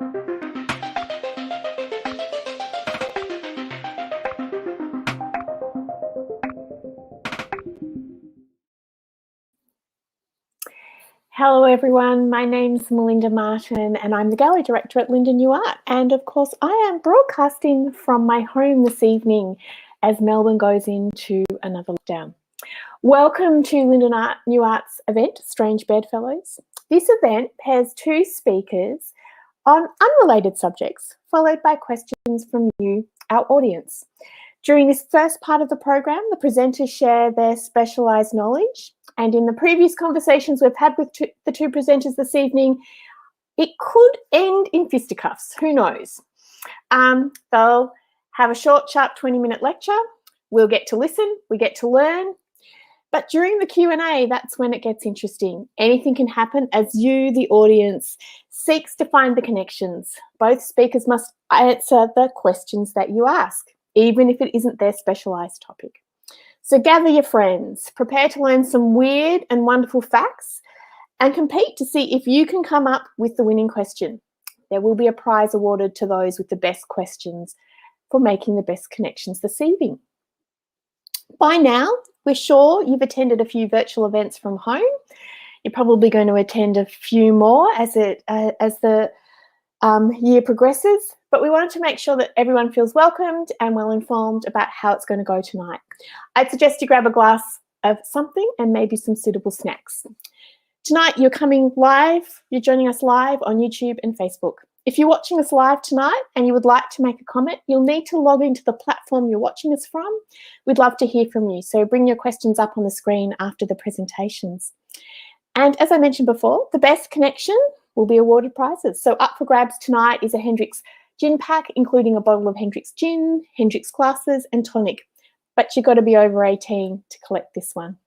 Hello everyone, my name's Melinda Martin and I'm the Gallery Director at Linda New Art, and of course I am broadcasting from my home this evening as Melbourne goes into another lockdown. Welcome to Linda New Art's event, Strange Bedfellows. This event pairs two speakers on unrelated subjects, followed by questions from you, our audience. During this first part of the program, the presenters share their specialised knowledge, and in the previous conversations we've had with the two presenters this evening, it could end in fisticuffs, who knows. They'll have a short, sharp 20-minute lecture. We'll get to listen, we get to learn, but during the Q&A, that's when it gets interesting. Anything can happen as you, the audience, seeks to find the connections. Both speakers must answer the questions that you ask, even if it isn't their specialised topic. So gather your friends, prepare to learn some weird and wonderful facts, and compete to see if you can come up with the winning question. There will be a prize awarded to those with the best questions for making the best connections this evening. By now, we're sure you've attended a few virtual events from home. You're probably going to attend a few more as the year progresses, but we wanted to make sure that everyone feels welcomed and well informed about how it's going to go tonight. I'd suggest you grab a glass of something and maybe some suitable snacks. Tonight you're coming live, you're joining us live on YouTube and Facebook. If you're watching us live tonight and you would like to make a comment, you'll need to log into the platform you're watching us from. We'd love to hear from you, so bring your questions up on the screen after the presentations. And as I mentioned before, the best connection will be awarded prizes. So up for grabs tonight is a Hendrick's gin pack, including a bottle of Hendrick's gin, Hendrick's glasses and tonic. But you've got to be over 18 to collect this one.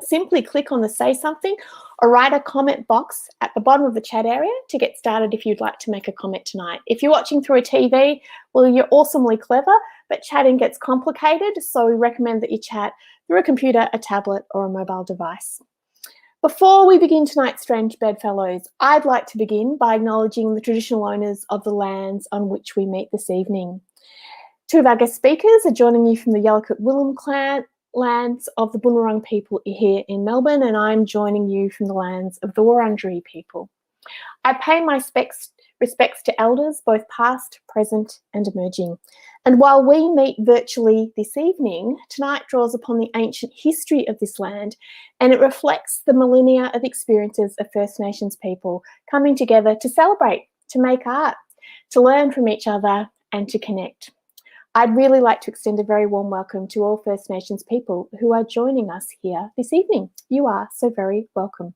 Simply click on the Say Something or write a comment box at the bottom of the chat area to get started if you'd like to make a comment tonight. If you're watching through a TV, well, you're awesomely clever, but chatting gets complicated, so we recommend that you chat through a computer, a tablet or a mobile device. Before we begin tonight's Strange Bedfellows, I'd like to begin by acknowledging the traditional owners of the lands on which we meet this evening. Two of our guest speakers are joining you from the Yalukit-Willam clan lands of the Bunurong people here in Melbourne, and I'm joining you from the lands of the Wurundjeri people. I pay my respects to elders, both past, present and emerging. And while we meet virtually this evening, tonight draws upon the ancient history of this land, and it reflects the millennia of experiences of First Nations people coming together to celebrate, to make art, to learn from each other and to connect. I'd really like to extend a very warm welcome to all First Nations people who are joining us here this evening. You are so very welcome.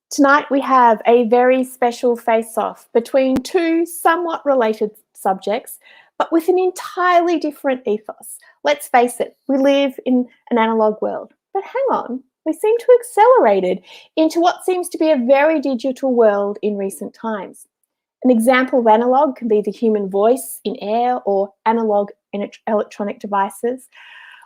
Tonight we have a very special face-off between two somewhat related subjects, but with an entirely different ethos. Let's face it, we live in an analogue world, but hang on, we seem to have accelerated into what seems to be a very digital world in recent times. An example of analogue can be the human voice in air or analogue in electronic devices,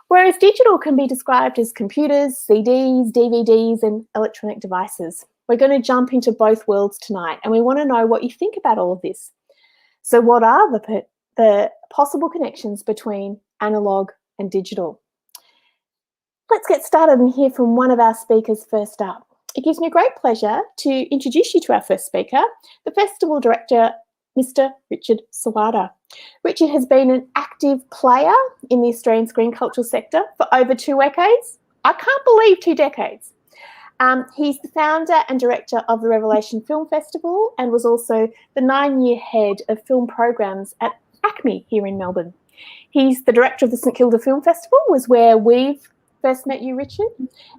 whereas digital can be described as computers, CDs, DVDs and electronic devices. We're going to jump into both worlds tonight and we want to know what you think about all of this. So what are the possible connections between analogue and digital? Let's get started and hear from one of our speakers first up. It gives me great pleasure to introduce you to our first speaker, the festival director, Mr. Richard Sowada. Richard has been an active player in the Australian screen cultural sector for over 2 decades. I can't believe 2 decades. He's the founder and director of the Revelation Film Festival and was also the 9-year head of film programs at ACME here in Melbourne. He's the director of the St Kilda Film Festival, was where we've first met you, Richard.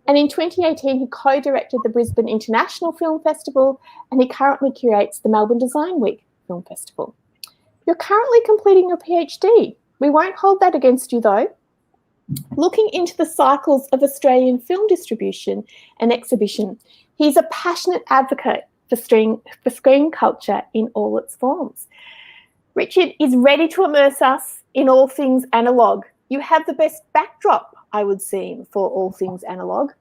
And in 2018, he co-directed the Brisbane International Film Festival and he currently curates the Melbourne Design Week Film Festival. You're currently completing your PhD. We won't hold that against you though. Looking into the cycles of Australian film distribution and exhibition, he's a passionate advocate for screen culture in all its forms. Richard is ready to immerse us in all things analog. You have the best backdrop, I would seem, for all things analog,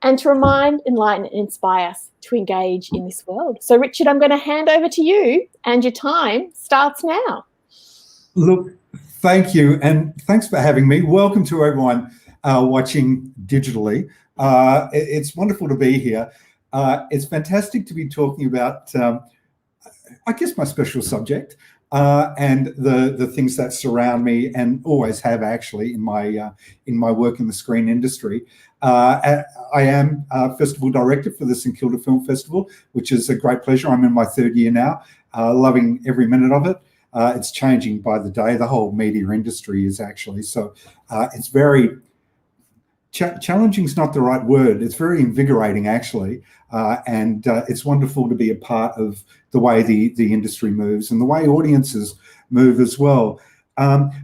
and to remind, enlighten, and inspire us to engage in this world. So, Richard, I'm going to hand over to you, and your time starts now. Look, thank you, and thanks for having me. Welcome to everyone watching digitally. It's wonderful to be here. It's fantastic to be talking about, I guess, my special subject and the things that surround me, and always have actually in my work in the screen industry. I am Festival Director for the St Kilda Film Festival, which is a great pleasure. I'm in my third year now, loving every minute of it. It's changing by the day. The whole media industry is actually. So it's very challenging is not the right word. It's very invigorating, actually. And it's wonderful to be a part of the way the industry moves and the way audiences move as well.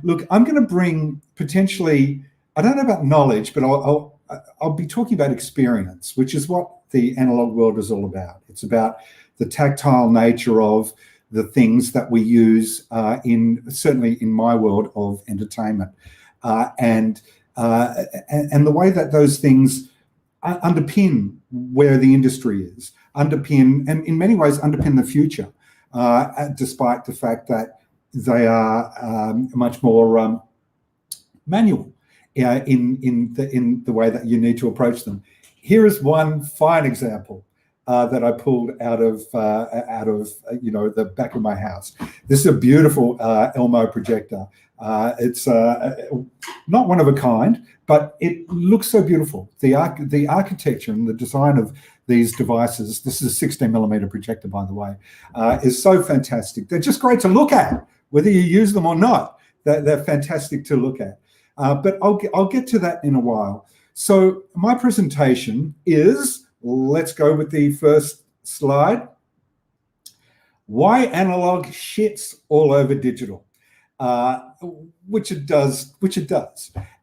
Look, I'm going to bring potentially, I don't know about knowledge, but I'll be talking about experience, which is what the analog world is all about. It's about the tactile nature of the things that we use certainly in my world of entertainment, and the way that those things underpin where the industry is, and in many ways underpin the future, despite the fact that they are much more manual in the way that you need to approach them. Here is one fine example that I pulled out of the back of my house. This is a beautiful Elmo projector. It's not one of a kind, but it looks so beautiful. The architecture and the design of these devices, this is a 16mm projector, by the way, is so fantastic. They're just great to look at, whether you use them or not. They're fantastic to look at. But I'll get to that in a while. So my presentation is, let's go with the first slide. Why analog shits all over digital, which it does.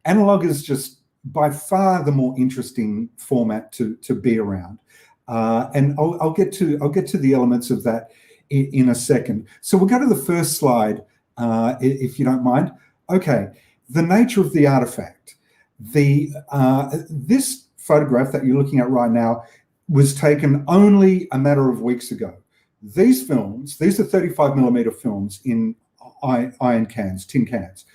Analog is just by far the more interesting format to be around, and I'll get to the elements of that in a second. So we'll go to the first slide, if you don't mind. Okay, the nature of the artifact. This photograph that you're looking at right now was taken only a matter of weeks ago. These films, these are 35mm films in iron cans, tin cans.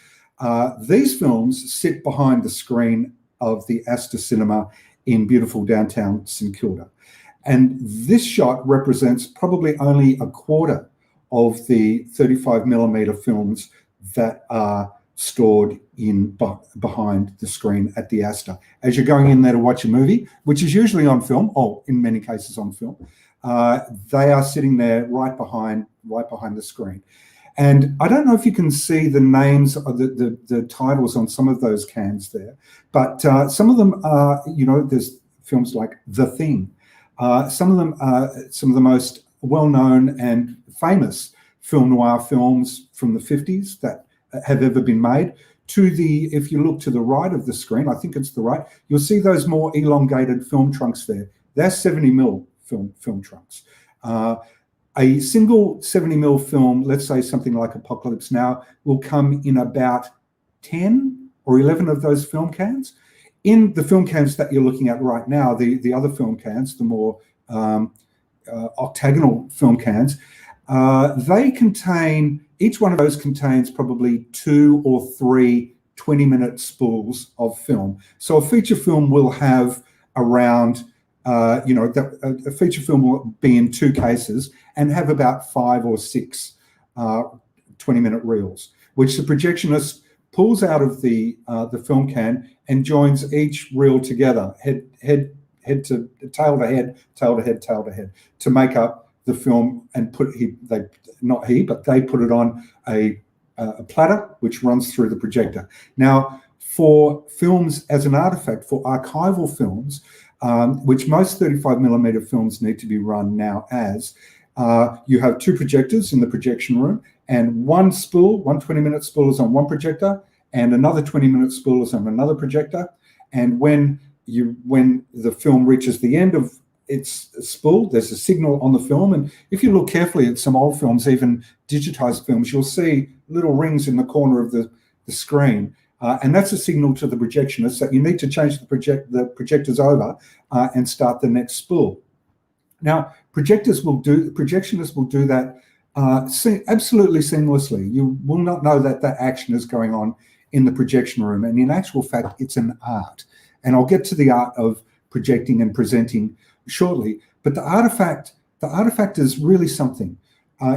These films sit behind the screen of the Astor Cinema in beautiful downtown St Kilda. And this shot represents probably only a quarter of the 35mm films that are stored behind the screen at the Astor. As you're going in there to watch a movie, which is usually on film, or in many cases on film, they are sitting there right behind the screen. And I don't know if you can see the names of the titles on some of those cans there, but some of them are, there's films like The Thing. Some of them are some of the most well-known and famous film noir films from the 50s that have ever been made. If you look to the right of the screen, I think it's the right, you'll see those more elongated film trunks there. They're 70mm film trunks. A single 70mm film, let's say something like Apocalypse Now, will come in about 10 or 11 of those film cans. In the film cans that you're looking at right now, the other film cans, the more octagonal film cans, each one of those contains probably 2 or 3 20-minute spools of film. So a feature film will have around, a feature film will be in 2 cases and have about 5 or 6 20-minute reels, which the projectionist pulls out of the film can and joins each reel together, head to tail to head, tail to head, tail to head, to make up the film, and they put it on a platter which runs through the projector. Now, for films as an artifact, for archival films, which most 35mm films need to be run now as, you have 2 projectors in the projection room, and one 20-minute spool is on one projector, and another 20-minute spool is on another projector. And when the film reaches the end of its spool, there's a signal on the film. And if you look carefully at some old films, even digitized films, you'll see little rings in the corner of the screen. And that's a signal to the projectionist that you need to change the projectors over and start the next spool. Now, projectionists will do that absolutely seamlessly. You will not know that that action is going on in the projection room. And in actual fact, it's an art. And I'll get to the art of projecting and presenting shortly. But the artifact is really something.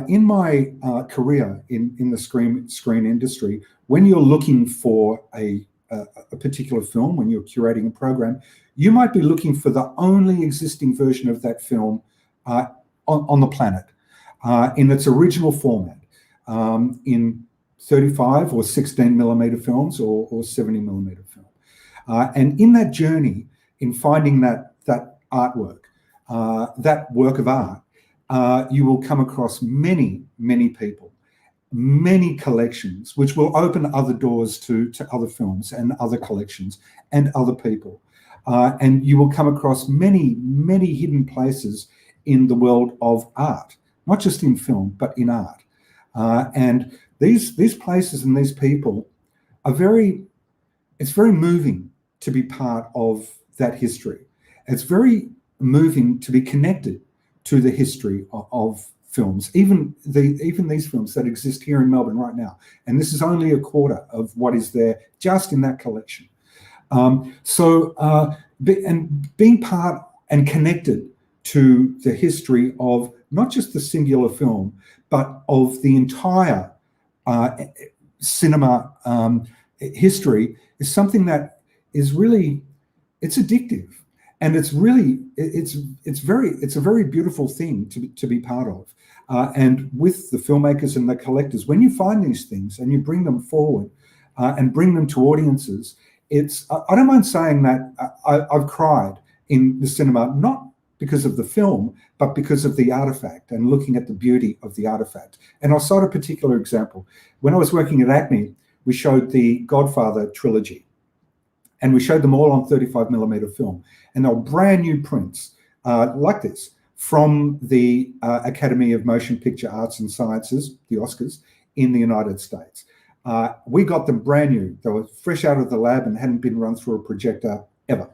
In my career in the screen industry, when you're looking for a particular film, when you're curating a program, you might be looking for the only existing version of that film on the planet in its original format, in 35 or 16 millimeter films or 70 millimeter film. And in that journey, in finding that artwork, that work of art, you will come across many, many people, many collections, which will open other doors to other films and other collections and other people. And you will come across many, many hidden places in the world of art, not just in film, but in art. And these places and these people are it's very moving to be part of that history. It's very moving to be connected to the history of films, even these films that exist here in Melbourne right now. And this is only a quarter of what is there just in that collection. And being part and connected to the history of not just the singular film, but of the entire cinema history is something that is really, it's addictive. And it's a very beautiful thing to be part of. And with the filmmakers and the collectors, when you find these things and you bring them forward and bring them to audiences, I don't mind saying that I've cried in the cinema, not because of the film, but because of the artifact and looking at the beauty of the artifact. And I'll cite a particular example. When I was working at Acme, we showed the Godfather trilogy. And we showed them all on 35 millimeter film. And they were brand new prints like this from the Academy of Motion Picture Arts and Sciences, the Oscars, in the United States. We got them brand new. They were fresh out of the lab and hadn't been run through a projector ever.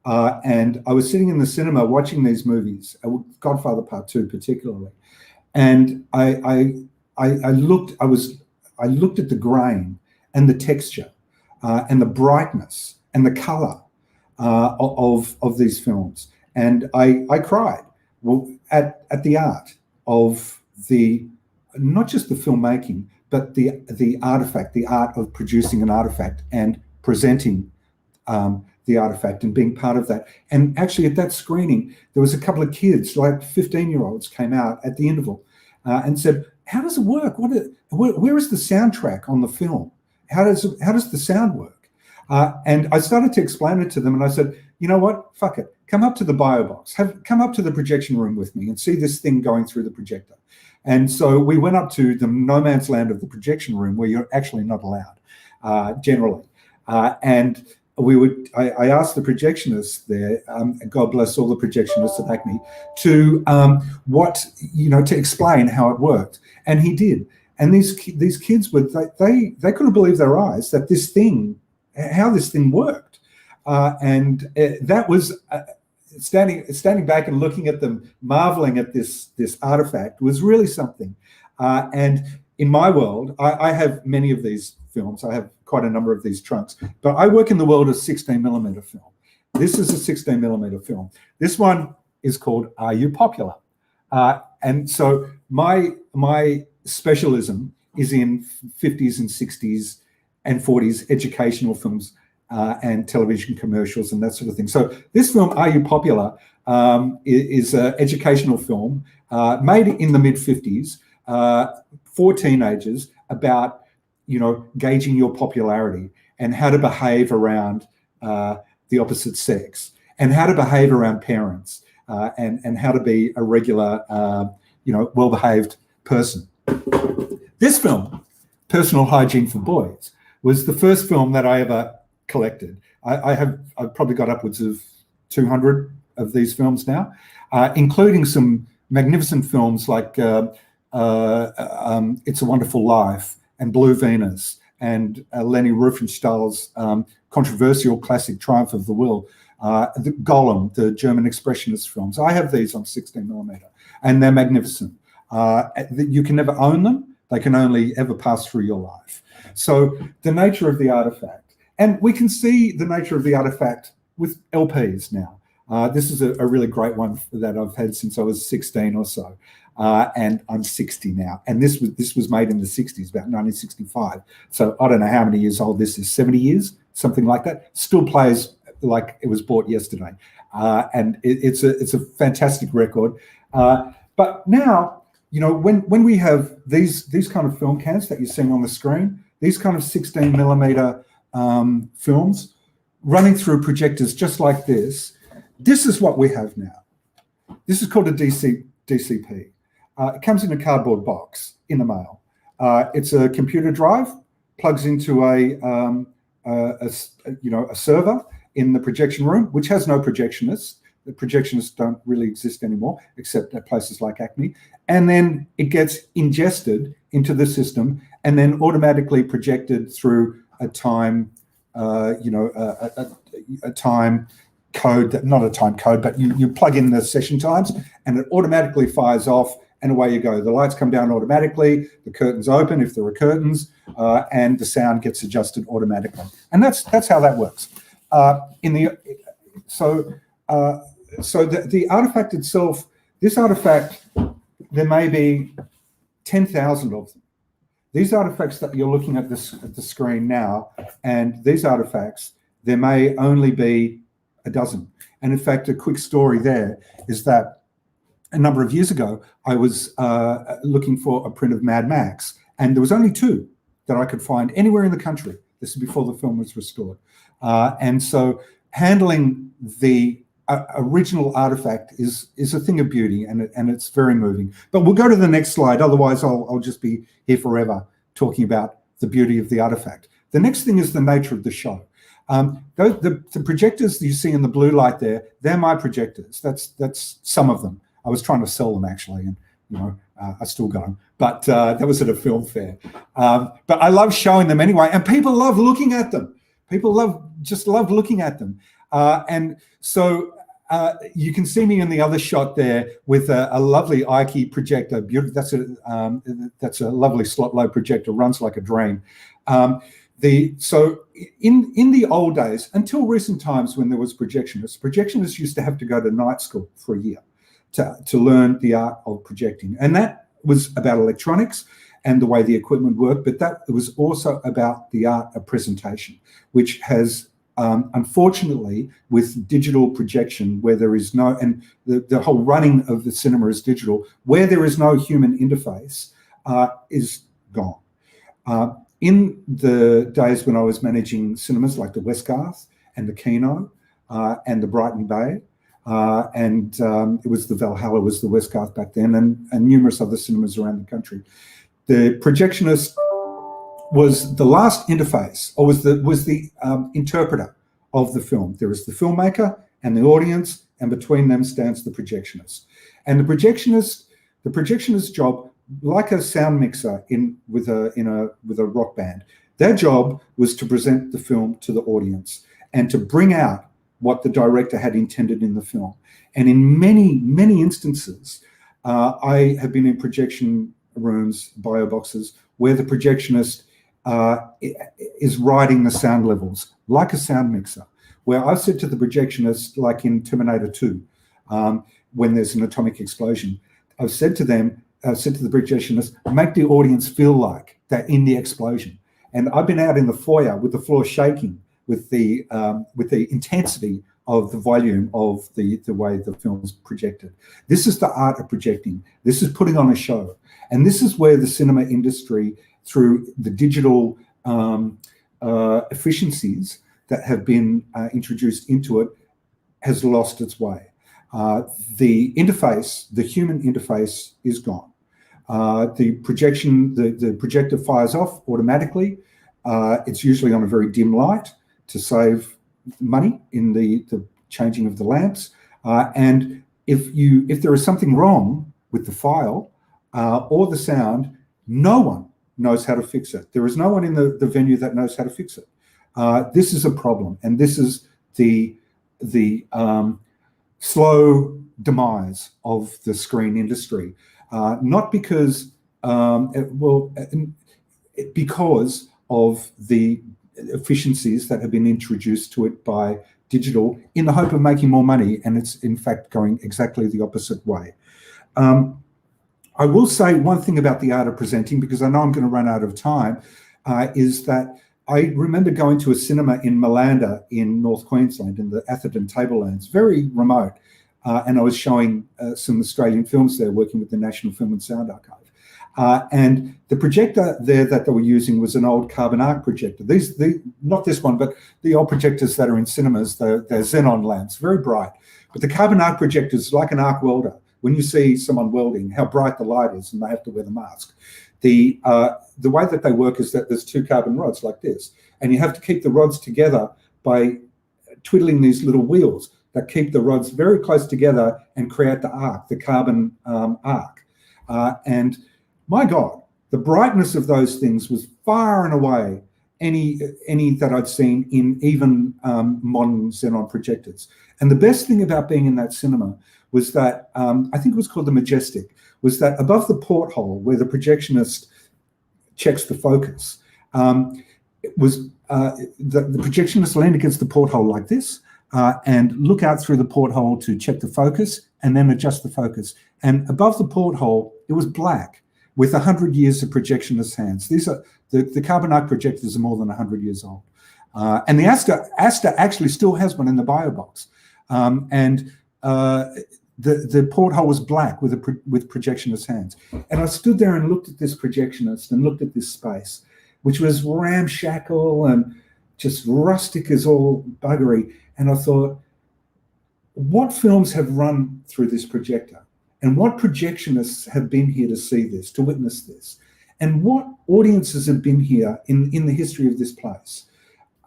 And I was sitting in the cinema watching these movies, Godfather Part 2 particularly. And I looked at the grain and the texture and the brightness and the color of these films. And I cried at the art of not just the filmmaking, but the artifact, the art of producing an artifact and presenting the artifact and being part of that. And actually at that screening, there was a couple of kids, like 15-year-olds came out at the interval and said, how does it work? Where is the soundtrack on the film? How does the sound work? And I started to explain it to them, and I said, you know what? Fuck it. Come up to the bio box. Come up to the projection room with me and see this thing going through the projector. And so we went up to the no man's land of the projection room, where you're actually not allowed generally. And I asked the projectionists there, God bless all the projectionists at Acme, to explain how it worked, and he did. And these kids they couldn't believe their eyes that how this thing worked, and that was standing back and looking at them, marveling at this artifact was really something. And in my world, I have many of these films. I have quite a number of these trunks, but I work in the world of 16 millimeter film. This is a 16 millimeter film. This one is called Are You Popular? And so my specialism is in 50s and 60s and 40s educational films and television commercials and that sort of thing. So this film, Are You Popular, is an educational film made in the mid-50s for teenagers about, gauging your popularity and how to behave around the opposite sex and how to behave around parents and how to be a regular, well-behaved person. This film, Personal Hygiene for Boys, was the first film that I ever collected. I've probably got upwards of 200 of these films now, including some magnificent films like It's a Wonderful Life and Blue Venus and Leni Riefenstahl's controversial classic Triumph of the Will, the Golem, the German expressionist films. I have these on 16mm, and they're magnificent. You can never own them. They can only ever pass through your life. So the nature of the artifact, and we can see the nature of the artifact with LPs now. This is a really great one that I've had since I was 16 or so, and I'm 60 now. And this was made in the 60s, about 1965. So I don't know how many years old this is, 70 years, something like that. Still plays like it was bought yesterday, and it's a fantastic record. But now, you know, when we have these kind of film cans that you're seeing on the screen, these kind of 16mm films running through projectors just like this. This is what we have now. This is called a DCP. It comes in a cardboard box in the mail. It's a computer drive, plugs into a server in the projection room, which has no projectionists. The projectionists don't really exist anymore, except at places like Acme. And then it gets ingested into the system and then automatically projected through a time, a time code, not a time code, but you plug in the session times and it automatically fires off and away you go. The lights come down automatically, the curtains open if there are curtains, and the sound gets adjusted automatically. And that's how that works. So the artifact itself, this artifact, there may be 10,000 of them. These artifacts that you're looking at the screen now, and these artifacts, there may only be a dozen. And in fact, a quick story there is that a number of years ago, I was looking for a print of Mad Max, and there was only 2 that I could find anywhere in the country. This is before the film was restored. And so handling the original artifact is a thing of beauty, and it's very moving. But we'll go to the next slide. Otherwise, I'll just be here forever talking about the beauty of the artifact. The next thing is the nature of the show. The projectors that you see in the blue light there, they're my projectors. That's some of them. I was trying to sell them actually, and I still got them. But that was at a film fair. But I love showing them anyway, and people love looking at them. People just love looking at them. And so you can see me in the other shot there with a lovely Ike projector. That's a lovely slot low projector, runs like a dream. So in the old days, until recent times when there was projectionists used to have to go to night school for a year to learn the art of projecting. And that was about electronics and the way the equipment worked, but that was also about the art of presentation, which has unfortunately, with digital projection, where there is no, and the whole running of the cinema is digital, where there is no human interface, is gone. In the days when I was managing cinemas like the Westgarth and the Kino and the Brighton Bay, and it was the Valhalla was the Westgarth back then, and numerous other cinemas around the country, the projectionist was the last interface, or was the interpreter of the film. There is the filmmaker and the audience, and between them stands the projectionist. And the projectionist's job, like a sound mixer with a rock band, their job was to present the film to the audience and to bring out what the director had intended in the film. And in many, many instances, I have been in projection rooms, bio boxes, where the projectionist is writing the sound levels like a sound mixer, where I've said to the projectionist, like in Terminator 2, when there's an atomic explosion, I've said to the projectionist, make the audience feel like they're in the explosion. And I've been out in the foyer with the floor shaking with the intensity of the volume of the way the film is projected. This is the art of projecting. This is putting on a show. And this is where the cinema industry, through the digital efficiencies that have been introduced into it, has lost its way. The interface, the human interface, is gone. The projector fires off automatically. It's usually on a very dim light to save money in the changing of the lamps. And if there is something wrong with the file or the sound, no one knows how to fix it. There is no one in the venue that knows how to fix it. This is a problem, and this is the slow demise of the screen industry. Not because, because of the efficiencies that have been introduced to it by digital in the hope of making more money, and it's in fact going exactly the opposite way. I will say one thing about the art of presenting, because I know I'm going to run out of time, is that I remember going to a cinema in Malanda in North Queensland in the Atherton Tablelands, very remote, and I was showing some Australian films there, working with the National Film and Sound Archive. And the projector there that they were using was an old carbon arc projector. Not this one, but the old projectors that are in cinemas, they're xenon lamps, very bright. But the carbon arc projector is like an arc welder. When you see someone welding, how bright the light is, and they have to wear the mask. The way that they work is that there's two carbon rods like this, and you have to keep the rods together by twiddling these little wheels that keep the rods very close together and create the arc, the carbon arc. And my God, the brightness of those things was far and away any that I'd seen in even modern xenon projectors. And the best thing about being in that cinema was that, I think it was called the Majestic, was that above the porthole where the projectionist checks the focus, it was the projectionist leaned against the porthole like this and look out through the porthole to check the focus and then adjust the focus. And above the porthole, it was black with 100 years of projectionist hands. These are the carbon arc projectors are more than 100 years old. And the Asta actually still has one in the bio box. The porthole was black with projectionist hands. And I stood there and looked at this projectionist and looked at this space, which was ramshackle and just rustic as all buggery. And I thought, what films have run through this projector? And what projectionists have been here to see this, to witness this? And what audiences have been here in the history of this place?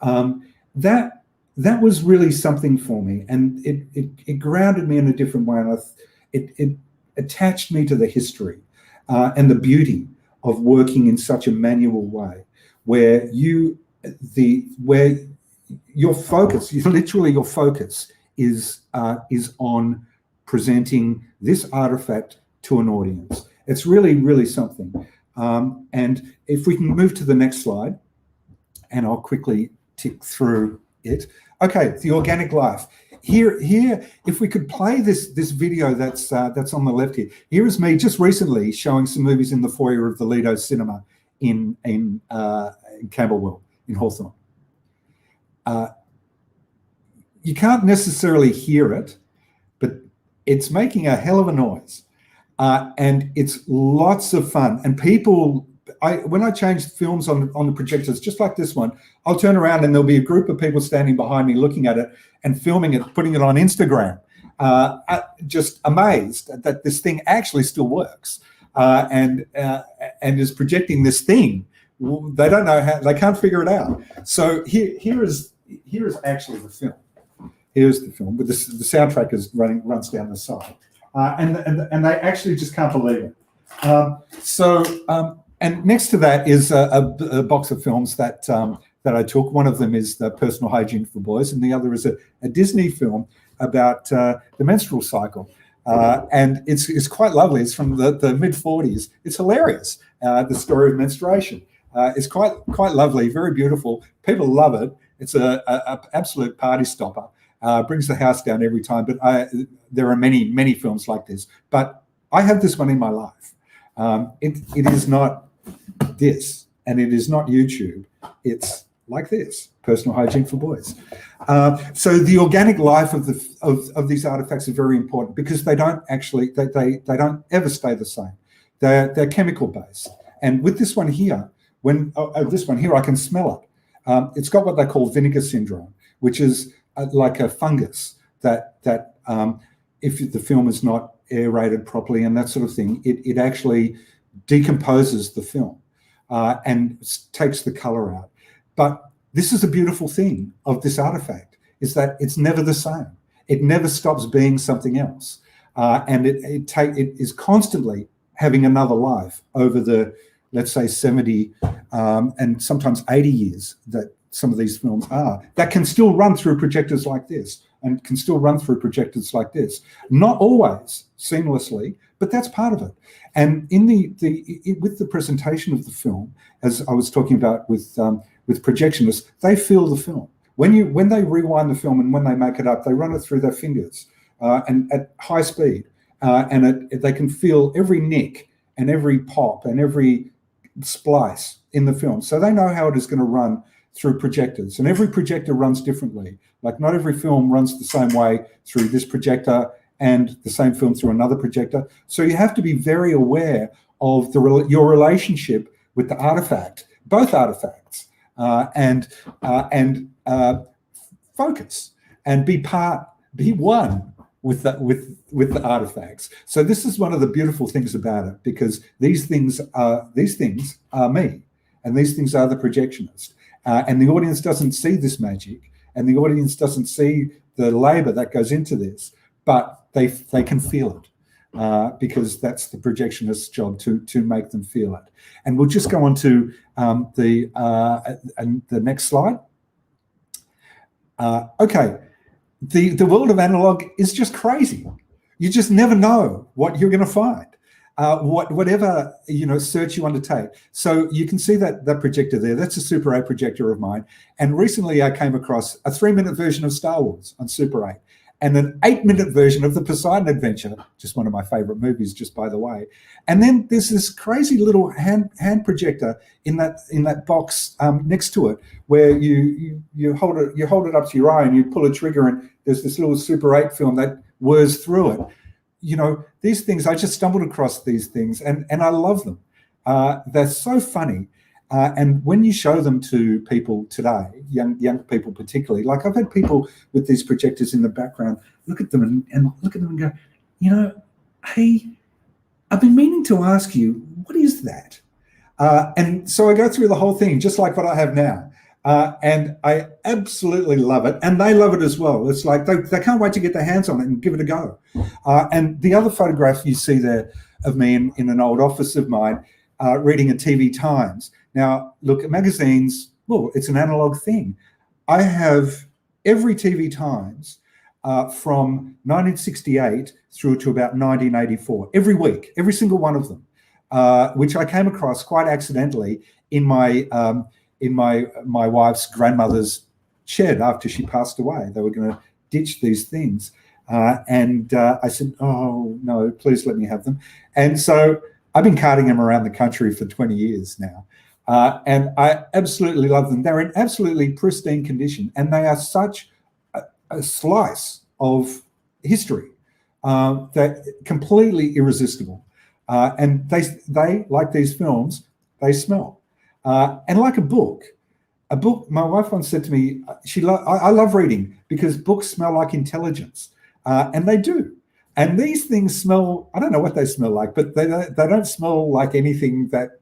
That was really something for me, and it grounded me in a different way, and it attached me to the history and the beauty of working in such a manual way, where your focus is on presenting this artifact to an audience. It's really, really something. And if we can move to the next slide, and I'll quickly tick through it. Okay, the organic life. Here, if we could play this video that's on the left here. Here is me just recently showing some movies in the foyer of the Lido Cinema in Camberwell in Hawthorne. You can't necessarily hear it, but it's making a hell of a noise, and it's lots of fun. And people, when I change films on the projectors, just like this one, I'll turn around and there'll be a group of people standing behind me looking at it and filming it, putting it on Instagram, just amazed that this thing actually still works and is projecting this thing. They don't know how, they can't figure it out. So here is actually the film. Here's the film, but the soundtrack runs down the side, and they actually just can't believe it. And next to that is a box of films that I took. One of them is the Personal Hygiene for Boys, and the other is a Disney film about the menstrual cycle. And it's quite lovely. It's from the mid-40s. It's hilarious. The story of menstruation. It's quite lovely, very beautiful. People love it. It's a absolute party stopper. Brings the house down every time. But there are many films like this. But I have this one in my life. It is not this, and it is not YouTube. It's like this, Personal Hygiene for Boys. So the organic life of these artifacts are very important because they don't actually they don't ever stay the same. They're chemical based. And with this one here, this one here, I can smell it. It's got what they call vinegar syndrome, which is like a fungus that if the film is not aerated properly and that sort of thing, it actually decomposes the film and takes the color out. But this is a beautiful thing of this artifact, is that it's never the same. It never stops being something else. And it is constantly having another life over the let's say 70 and sometimes 80 years that some of these films are, that can still run through projectors like this and can still run through projectors like this. Not always seamlessly, but that's part of it. And in with the presentation of the film, as I was talking about with projectionists, they feel the film. When they rewind the film and when they make it up, they run it through their fingers and at high speed, and they can feel every nick and every pop and every splice in the film. So they know how it is going to run through projectors, and every projector runs differently. Like not every film runs the same way through this projector and the same film through another projector. So you have to be very aware of your relationship with the artifact, both artifacts, and focus and be one with the artifacts. So this is one of the beautiful things about it, because these things are me, and these things are the projectionist, and the audience doesn't see this magic, and the audience doesn't see the labor that goes into this, but they can feel it, because that's the projectionist's job to make them feel it. And we'll just go on to the next slide. Okay, the world of analog is just crazy. You just never know what you're going to find, whatever search you undertake. So you can see that projector there. That's a Super 8 projector of mine. And recently I came across a 3-minute version of Star Wars on Super 8. And an 8-minute version of the Poseidon Adventure, just one of my favorite movies, just by the way. And then there's this crazy little hand projector in that box next to it, where you hold it up to your eye and you pull a trigger, and there's this little Super 8 film that whirs through it. These things, I just stumbled across these things, and I love them. They're so funny. And when you show them to people today, young people particularly, like I've had people with these projectors in the background look at them and look at them and go, hey, I've been meaning to ask you, what is that? And so I go through the whole thing, just like what I have now. And I absolutely love it. And they love it as well. It's like they can't wait to get their hands on it and give it a go. And the other photograph you see there of me in an old office of mine, reading a TV Times. Now, look, magazines, well, it's an analog thing. I have every TV Times from 1968 through to about 1984, every week, every single one of them, which I came across quite accidentally in my wife's grandmother's shed after she passed away. They were going to ditch these things. And I said, oh, no, please let me have them. And so I've been carting them around the country for 20 years now. And I absolutely love them. They're in absolutely pristine condition, and they are such a slice of history that completely irresistible. And they, like these films, they smell. And like a book, my wife once said to me, I love reading because books smell like intelligence. And they do. And these things smell, I don't know what they smell like, but they don't smell like anything that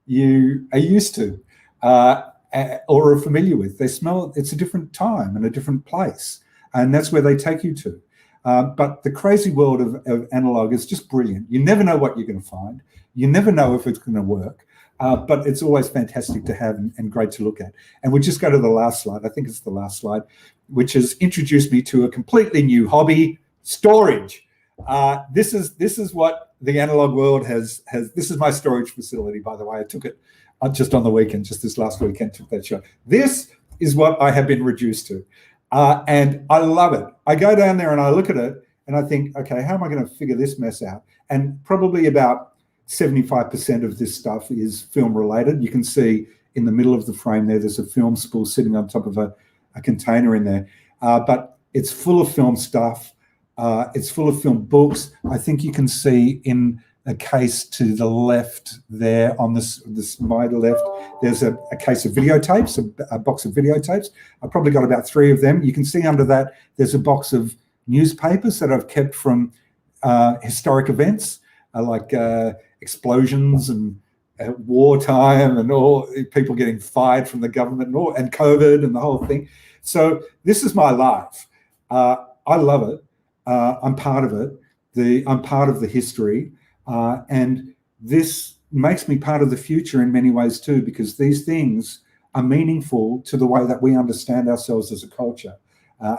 you are used to or are familiar with. They smell, it's a different time and a different place, and that's where they take you to. But the crazy world of analog is just brilliant. You never know what you're going to find. You never know if it's going to work, but it's always fantastic to have and great to look at. And we'll just go to the last slide. I think it's the last slide, which has introduced me to a completely new hobby, storage. This is what the analog world has. This is my storage facility, by the way. I took it just on the weekend, just this last weekend, took that shot. This is what I have been reduced to. And I love it. I go down there and I look at it and I think, okay, how am I going to figure this mess out? And probably about 75% of this stuff is film related. You can see in the middle of the frame there's a film spool sitting on top of a container in there. But it's full of film stuff. It's full of film books. I think you can see in a case to the left there on this my left, there's a case of videotapes, a box of videotapes. I've probably got about 3 of them. You can see under that there's a box of newspapers that I've kept from historic events like explosions and wartime and all people getting fired from the government and COVID and the whole thing. So this is my life. I love it. I'm part of it. I'm part of the history, and this makes me part of the future in many ways too, because these things are meaningful to the way that we understand ourselves as a culture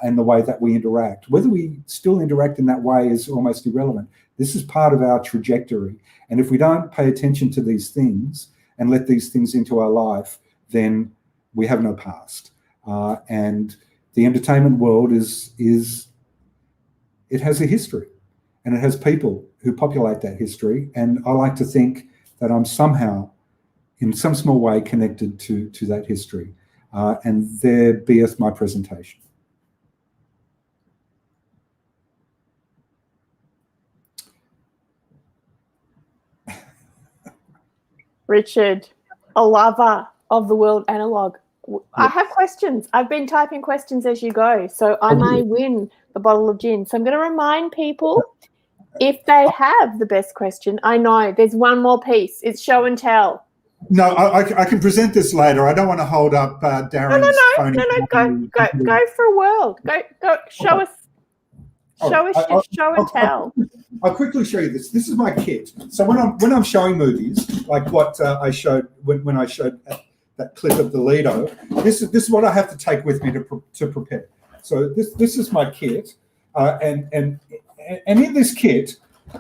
and the way that we interact. Whether we still interact in that way is almost irrelevant. This is part of our trajectory. And if we don't pay attention to these things and let these things into our life, then we have no past. And the entertainment world it has a history, and it has people who populate that history. And I like to think that I'm somehow, in some small way, connected to that history. And there beeth my presentation. Richard, a lover of the world analog. I have questions. I've been typing questions as you go, so I may win the bottle of gin. So I'm going to remind people, if they have the best question, I know there's one more piece. It's show and tell. No, I can present this later. I don't want to hold up Darren's phone. No. Go for a whirl. Go. Show us. Show and tell. I'll quickly show you this. This is my kit. So when I'm showing movies, like what I showed when I showed that clip of the Lido, this is what I have to take with me to prepare. So this is my kit, and in this kit,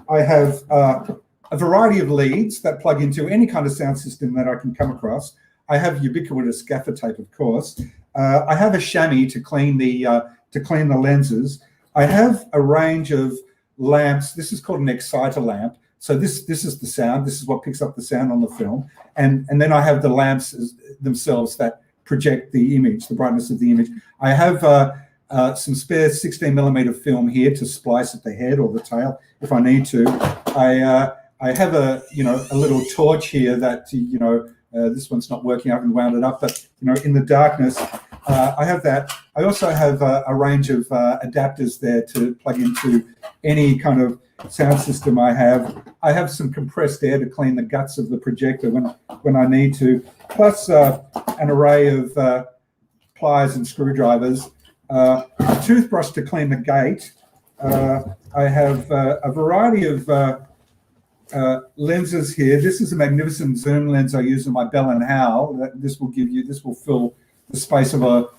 I have a variety of leads that plug into any kind of sound system that I can come across. I have ubiquitous gaffer tape, of course. I have a chamois to clean the lenses. I have a range of lamps. This is called an exciter lamp. So this is the sound. This is what picks up the sound on the film. And then I have the lamps themselves that project the image, the brightness of the image. I have some spare 16mm film here to splice at the head or the tail if I need to. I have a little torch here that this one's not working. I haven't wound it up, but in the darkness, I have that. I also have a range of adapters there to plug into any kind of sound system I have. I have some compressed air to clean the guts of the projector when I need to, plus an array of pliers and screwdrivers, a toothbrush to clean the gate. I have a variety of lenses here. This is a magnificent zoom lens I use on my Bell & Howell. This will fill the space of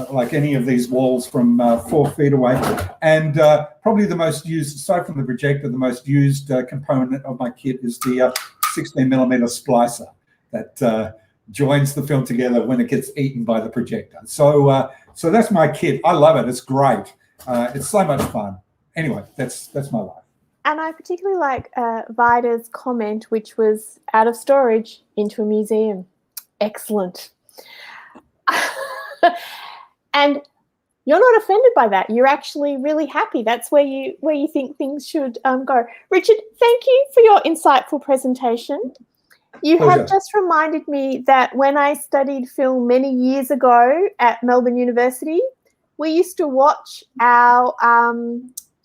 like any of these walls from 4 feet away. And probably the most used, aside from the projector, the most used component of my kit is the 16mm splicer that joins the film together when it gets eaten by the projector. So that's my kit. I love it. It's great. It's so much fun. Anyway, that's my life. And I particularly like Vida's comment, which was out of storage into a museum. Excellent. And you're not offended by that. You're actually really happy. That's where you think things should go. Richard, thank you for your insightful presentation. You have just reminded me that when I studied film many years ago at Melbourne University, we used to watch our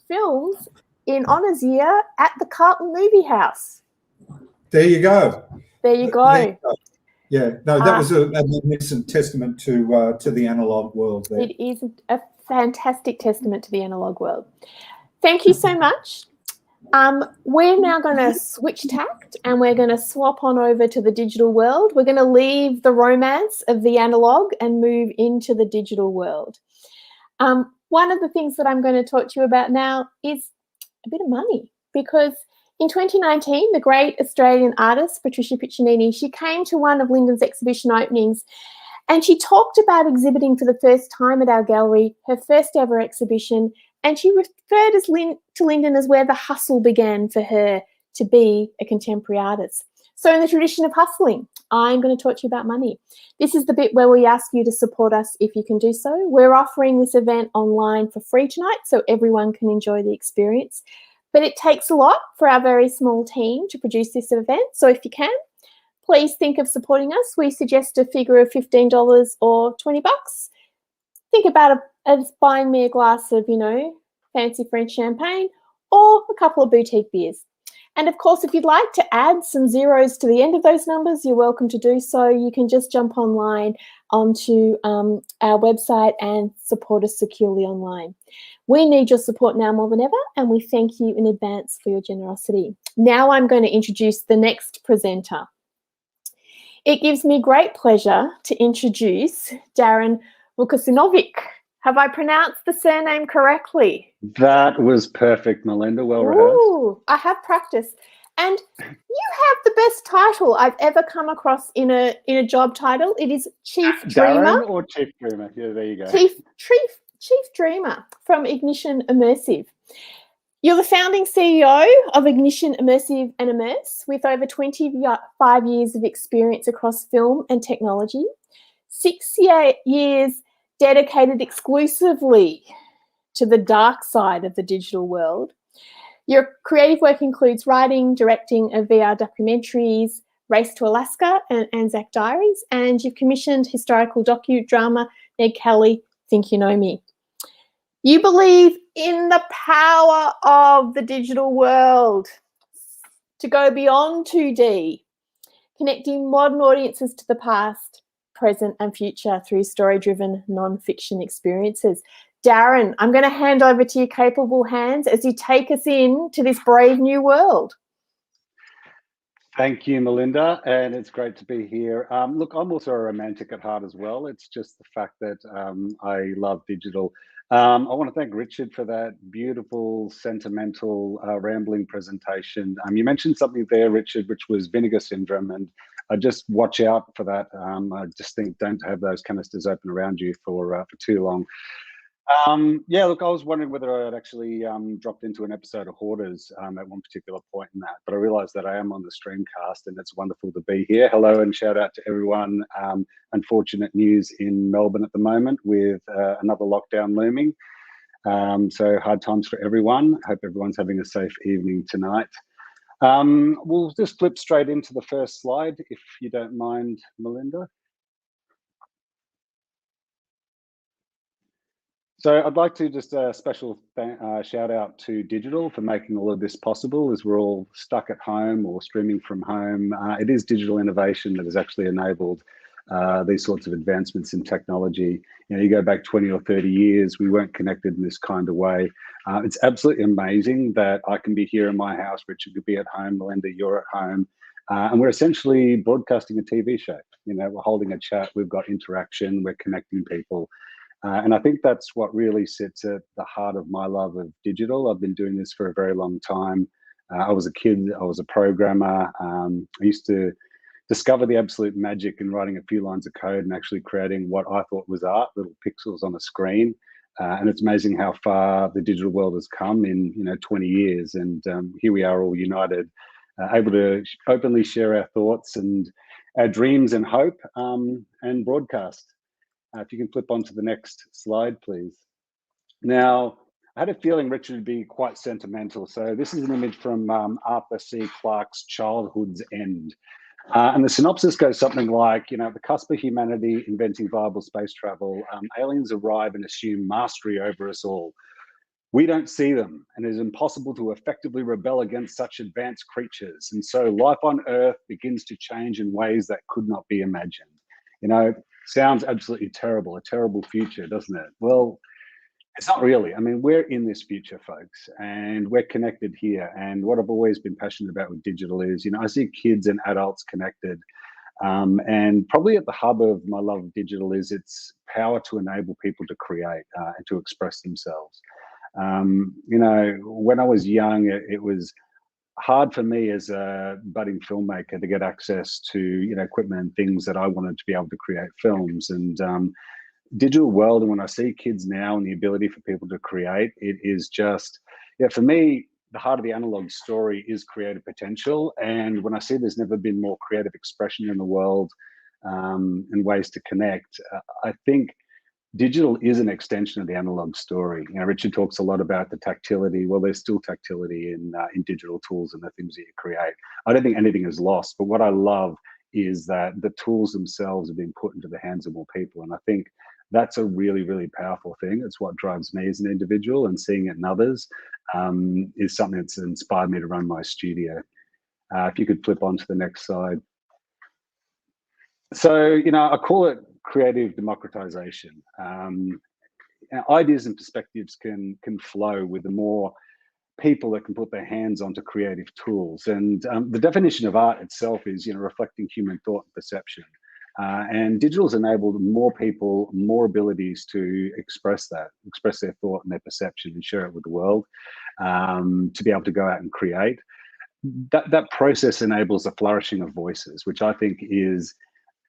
films in honours year at the Carlton Movie House. There you go. There you go. Yeah, no, that was a magnificent testament to the analog world there. It is a fantastic testament to the analog world. Thank you so much. We're now going to switch tact and we're going to swap on over to the digital world. We're going to leave the romance of the analog and move into the digital world. One of the things that I'm going to talk to you about now is a bit of money, because in 2019, the great Australian artist, Patricia Piccinini, she came to one of Lyndon's exhibition openings and she talked about exhibiting for the first time at our gallery, her first ever exhibition, and she referred to Lyndon as where the hustle began for her to be a contemporary artist. So in the tradition of hustling, I'm going to talk to you about money. This is the bit where we ask you to support us if you can do so. We're offering this event online for free tonight so everyone can enjoy the experience. But it takes a lot for our very small team to produce this event. So if you can, please think of supporting us. We suggest a figure of $15 or $20. Think about it as buying me a glass of, fancy French champagne or a couple of boutique beers. And of course, if you'd like to add some zeros to the end of those numbers, you're welcome to do so. You can just jump online onto our website and support us securely online. We need your support now more than ever, and we thank you in advance for your generosity. Now I'm going to introduce the next presenter. It gives me great pleasure to introduce Darren Vukasinovic. Have I pronounced the surname correctly? That was perfect, Melinda. Well rehearsed. Ooh, I have practiced. And you have the best title I've ever come across in a job title. It is Chief Dreamer. Darren or Chief Dreamer? Yeah, there you go. Chief Dreamer from Ignition Immersive. You're the founding CEO of Ignition Immersive and Immerse, with over 25 years of experience across film and technology, 6 years dedicated exclusively to the dark side of the digital world. Your creative work includes writing, directing of VR documentaries, Race to Alaska and Anzac Diaries, and you've commissioned historical docudrama Ned Kelly, Think You Know Me. You believe in the power of the digital world to go beyond 2D, connecting modern audiences to the past, present and future through story-driven non-fiction experiences. Darren, I'm going to hand over to your capable hands as you take us into this brave new world. Thank you, Melinda, and it's great to be here. Look, I'm also a romantic at heart as well. It's just the fact that I love digital. I want to thank Richard for that beautiful, sentimental, rambling presentation. You mentioned something there, Richard, which was vinegar syndrome, and I just watch out for that. I just think don't have those canisters open around you for too long. Yeah, look, I was wondering whether I'd actually dropped into an episode of Hoarders at one particular point in that, but I realized that I am on the Streamcast and it's wonderful to be here. Hello and shout out to everyone. Unfortunate news in Melbourne at the moment with another lockdown looming. So hard times for everyone. Hope everyone's having a safe evening tonight. We'll just flip straight into the first slide, if you don't mind, Melinda. So I'd like to just a special shout out to Digital for making all of this possible as we're all stuck at home or streaming from home. It is digital innovation that has actually enabled these sorts of advancements in technology. You know, you go back 20 or 30 years, we weren't connected in this kind of way. It's absolutely amazing that I can be here in my house, Richard could be at home, Melinda, you're at home. And we're essentially broadcasting a TV show. You know, we're holding a chat, we've got interaction, we're connecting people. And I think that's what really sits at the heart of my love of digital. I've been doing this for a very long time. I was a kid, I was a programmer. I used to discover the absolute magic in writing a few lines of code and actually creating what I thought was art, little pixels on a screen. And it's amazing how far the digital world has come in 20 years. And here we are all united, able to openly share our thoughts and our dreams and hope and broadcast. If you can flip on to the next slide, please. Now, I had a feeling Richard would be quite sentimental. So this is an image from Arthur C. Clarke's Childhood's End. And the synopsis goes something like, at the cusp of humanity inventing viable space travel, aliens arrive and assume mastery over us all. We don't see them, and it is impossible to effectively rebel against such advanced creatures. And so life on Earth begins to change in ways that could not be imagined. Sounds absolutely terrible, a terrible future, doesn't it? Well, it's not really. I mean, we're in this future, folks, and we're connected here. And what I've always been passionate about with digital is, I see kids and adults connected. And probably at the hub of my love of digital is its power to enable people to create and to express themselves. When I was young, it was hard for me as a budding filmmaker to get access to equipment and things that I wanted to be able to create films. And digital world, and when I see kids now and the ability for people to create, it is just, for me, the heart of the analog story is creative potential. And when I see there's never been more creative expression in the world and ways to connect, I think digital is an extension of the analog story. Richard talks a lot about the tactility. Well, there's still tactility in digital tools and the things that you create. I don't think anything is lost, but what I love is that the tools themselves are being put into the hands of more people. And I think that's a really, really powerful thing. It's what drives me as an individual, and seeing it in others is something that's inspired me to run my studio. If you could flip on to the next slide. So, I call it creative democratization. Ideas and perspectives can flow with the more people that can put their hands onto creative tools. And the definition of art itself is, reflecting human thought and perception. And digital's enabled more people, more abilities to express their thought and their perception and share it with the world, to be able to go out and create. That process enables the flourishing of voices, which I think is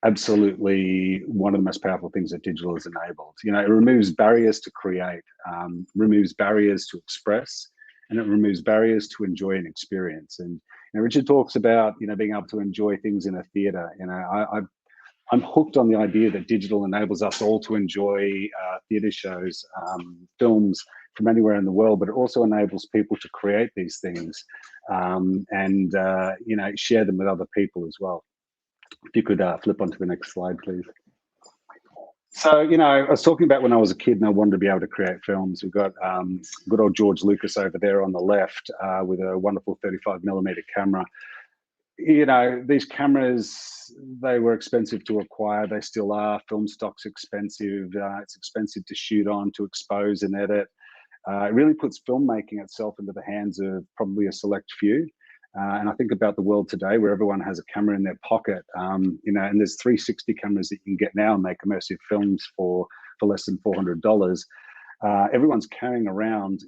absolutely one of the most powerful things that digital has enabled. It removes barriers to create, removes barriers to express, and it removes barriers to enjoy an experience. And Richard talks about being able to enjoy things in a theatre. I'm hooked on the idea that digital enables us all to enjoy theatre shows, films from anywhere in the world, but it also enables people to create these things and share them with other people as well. If you could flip onto the next slide, please. So, I was talking about when I was a kid and I wanted to be able to create films. We've got good old George Lucas over there on the left with a wonderful 35mm camera. These cameras, they were expensive to acquire. They still are. Film stock's expensive. It's expensive to shoot on, to expose and edit. It really puts filmmaking itself into the hands of probably a select few. And I think about the world today where everyone has a camera in their pocket, and there's 360 cameras that you can get now and make immersive films for less than $400. Everyone's carrying around,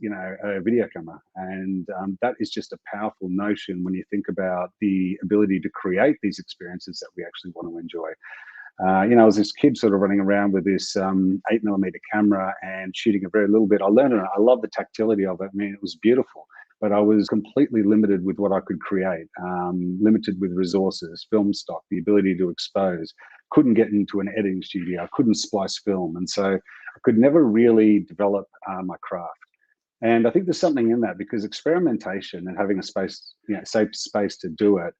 a video camera, and that is just a powerful notion when you think about the ability to create these experiences that we actually want to enjoy. I was this kid sort of running around with this 8mm camera and shooting a very little bit. I learned it. I love the tactility of it. I mean, it was beautiful, but I was completely limited with what I could create, limited with resources, film stock, the ability to expose. Couldn't get into an editing studio. I couldn't splice film. And so I could never really develop my craft. And I think there's something in that, because experimentation and having a space, safe space to do it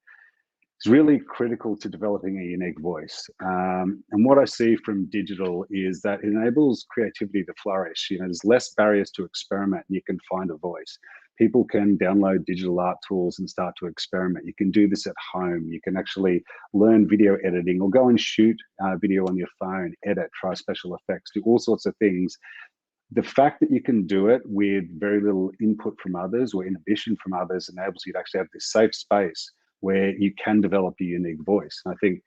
is really critical to developing a unique voice. And what I see from digital is that it enables creativity to flourish. There's less barriers to experiment, and you can find a voice. People can download digital art tools and start to experiment. You can do this at home. You can actually learn video editing or go and shoot video on your phone, edit, try special effects, do all sorts of things. The fact that you can do it with very little input from others or inhibition from others enables you to actually have this safe space where you can develop a unique voice. And I think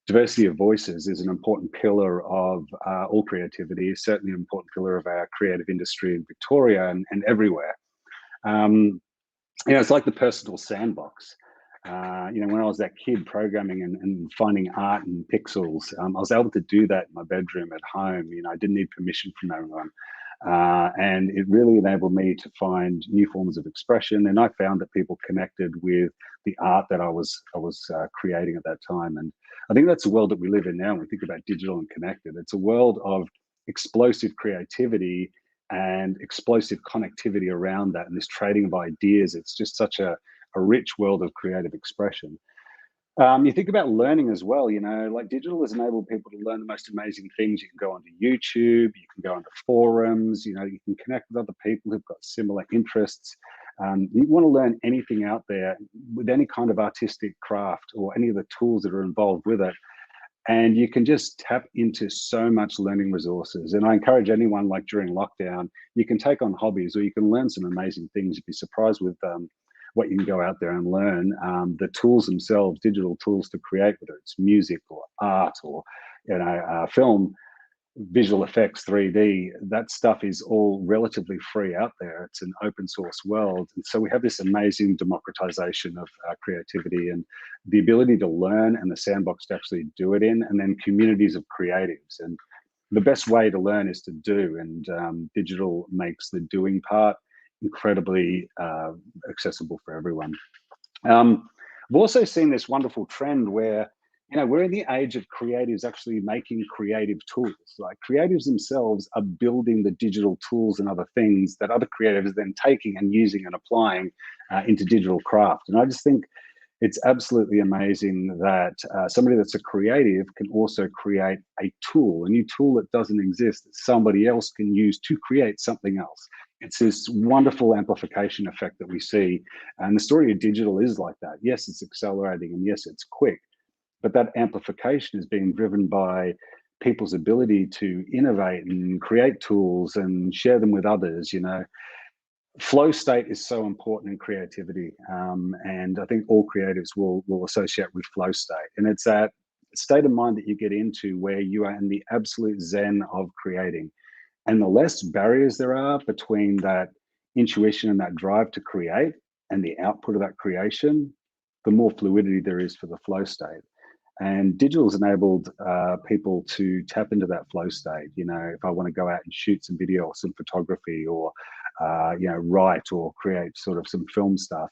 diversity of voices is an important pillar of all creativity. It's certainly an important pillar of our creative industry in Victoria and everywhere. It's like the personal sandbox. When I was that kid programming and finding art in pixels, I was able to do that in my bedroom at home. I didn't need permission from anyone. And it really enabled me to find new forms of expression. And I found that people connected with the art that I was creating at that time. And I think that's the world that we live in now when we think about digital and connected. It's a world of explosive creativity and explosive connectivity around that, and this trading of ideas. It's just such a rich world of creative expression. You think about learning as well, like digital has enabled people to learn the most amazing things. You can go onto YouTube, you can go onto forums, you can connect with other people who've got similar interests. You want to learn anything out there with any kind of artistic craft or any of the tools that are involved with it. And you can just tap into so much learning resources. And I encourage anyone, like during lockdown, you can take on hobbies or you can learn some amazing things. You'd be surprised with what you can go out there and learn. The tools themselves, digital tools to create, whether it's music or art or film, visual effects, 3D, that stuff is all relatively free out there. It's an open source world. And so we have this amazing democratization of creativity and the ability to learn and the sandbox to actually do it in, and then communities of creatives. And the best way to learn is to do, and digital makes the doing part incredibly accessible for everyone. I've also seen this wonderful trend where we're in the age of creatives actually making creative tools. Like creatives themselves are building the digital tools and other things that other creatives are then taking and using and applying into digital craft. And I just think it's absolutely amazing that somebody that's a creative can also create a tool, a new tool that doesn't exist, that somebody else can use to create something else. It's this wonderful amplification effect that we see. And the story of digital is like that. Yes, it's accelerating, and yes, it's quick, but that amplification is being driven by people's ability to innovate and create tools and share them with others. Flow state is so important in creativity, and I think all creatives will associate with flow state. And it's that state of mind that you get into where you are in the absolute zen of creating. And the less barriers there are between that intuition and that drive to create and the output of that creation, the more fluidity there is for the flow state. And digital's enabled people to tap into that flow state. If I want to go out and shoot some video or some photography, or write or create sort of some film stuff,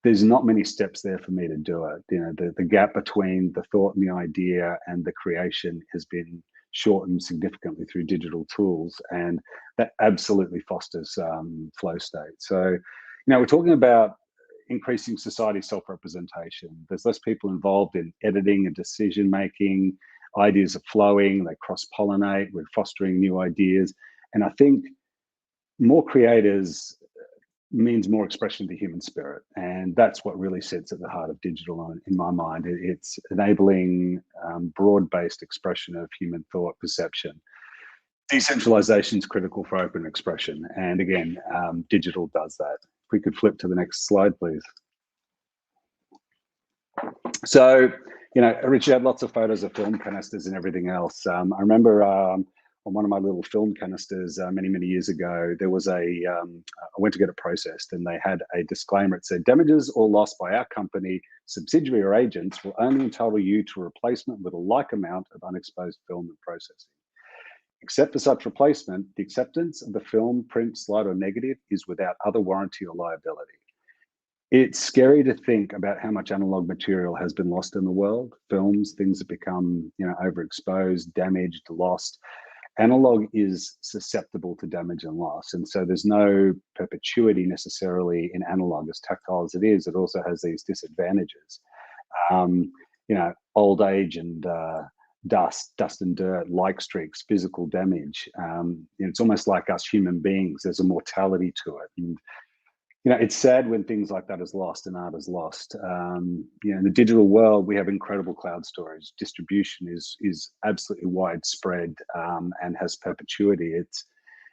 there's not many steps there for me to do it. The gap between the thought and the idea and the creation has been shortened significantly through digital tools, and that absolutely fosters flow state. So, we're talking about increasing society self-representation. There's less people involved in editing and decision making. Ideas are flowing, they cross-pollinate, we're fostering new ideas. And I think more creators means more expression of the human spirit. And that's what really sits at the heart of digital in my mind. It's enabling broad-based expression of human thought, perception. Decentralization is critical for open expression. And again, digital does that. If we could flip to the next slide, please. So, Richard had lots of photos of film canisters and everything else. I remember on one of my little film canisters many, many years ago, there was I went to get it processed, and they had a disclaimer. It said, "Damages or loss by our company, subsidiary or agents will only entitle you to a replacement with a like amount of unexposed film and processing. Except for such replacement, the acceptance of the film, print, slide, or negative is without other warranty or liability." It's scary to think about how much analog material has been lost in the world. Films, things that become, overexposed, damaged, lost. Analog is susceptible to damage and loss. And so there's no perpetuity necessarily in analog. As tactile as it is, it also has these disadvantages. Old age and dust and dirt, like streaks, physical damage. It's almost like us human beings. There's a mortality to it. And it's sad when things like that is lost and art is lost. In the digital world, we have incredible cloud storage. Distribution is absolutely widespread and has perpetuity.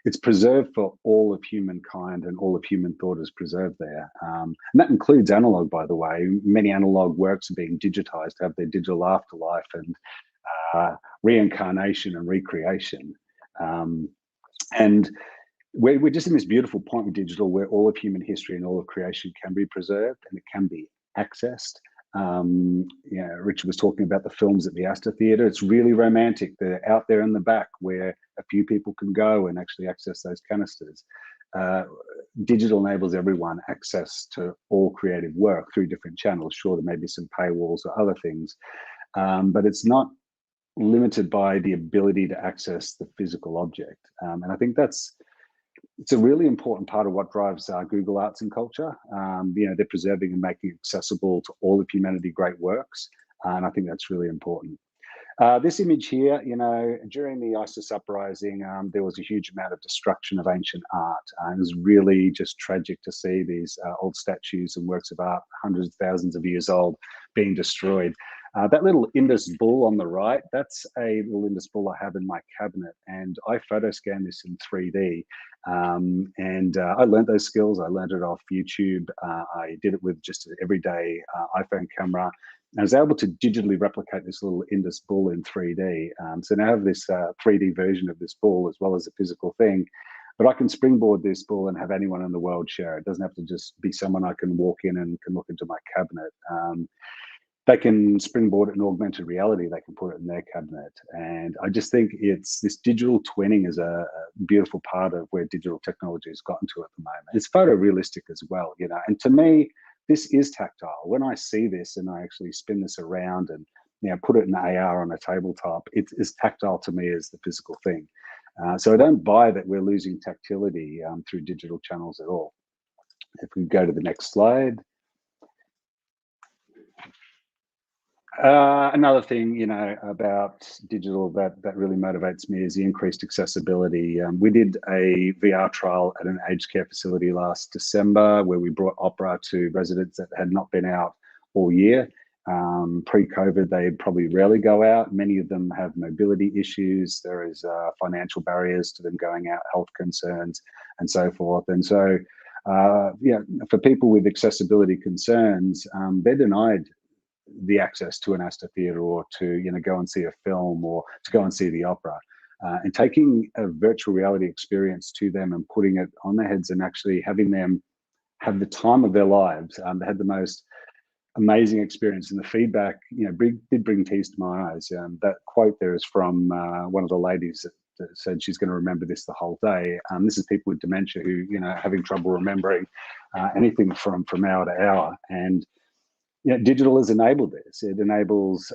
It's preserved for all of humankind, and all of human thought is preserved there. And that includes analog, by the way. Many analog works are being digitized to have their digital afterlife and reincarnation and recreation. And we're just in this beautiful point with digital where all of human history and all of creation can be preserved and it can be accessed. Richard was talking about the films at the Astor Theatre. It's really romantic. They're out there in the back where a few people can go and actually access those canisters. Digital enables everyone access to all creative work through different channels. Sure, there may be some paywalls or other things, but it's not limited by the ability to access the physical object. And I think it's a really important part of what drives Google Arts and Culture. They're preserving and making accessible to all of humanity great works. And I think that's really important. This image here, during the ISIS uprising, there was a huge amount of destruction of ancient art. It was really just tragic to see these old statues and works of art, hundreds of thousands of years old, being destroyed. That little Indus bull on the right, that's a little Indus bull I have in my cabinet, and I photo scan this in 3D. I learned those skills. I learned it off YouTube. I did it with just an everyday iPhone camera. I was able to digitally replicate this little Indus bull in 3D. So now I have this 3D version of this bull as well as a physical thing. But I can springboard this bull and have anyone in the world share it. It doesn't have to just be someone I can walk in and can look into my cabinet. They can springboard it in augmented reality. They can put it in their cabinet. And I just think this digital twinning is a beautiful part of where digital technology has gotten to at the moment. It's photorealistic as well, and to me, this is tactile. When I see this and I actually spin this around and put it in AR on a tabletop, it's as tactile to me as the physical thing. So I don't buy that we're losing tactility through digital channels at all. If we go to the next slide. Another thing, about digital that really motivates me is the increased accessibility. We did a VR trial at an aged care facility last December where we brought opera to residents that had not been out all year. Pre-COVID, they probably rarely go out. Many of them have mobility issues. There is financial barriers to them going out, health concerns, and so forth. And so, for people with accessibility concerns, they're denied the access to an Astor Theatre or to go and see a film or to go and see the opera. And taking a virtual reality experience to them and putting it on their heads and actually having them have the time of their lives. They had the most amazing experience, and the feedback did bring tears to my eyes. That quote there is from one of the ladies that said she's going to remember this the whole day. This is people with dementia who having trouble remembering anything from hour to hour. And digital has enabled this. It enables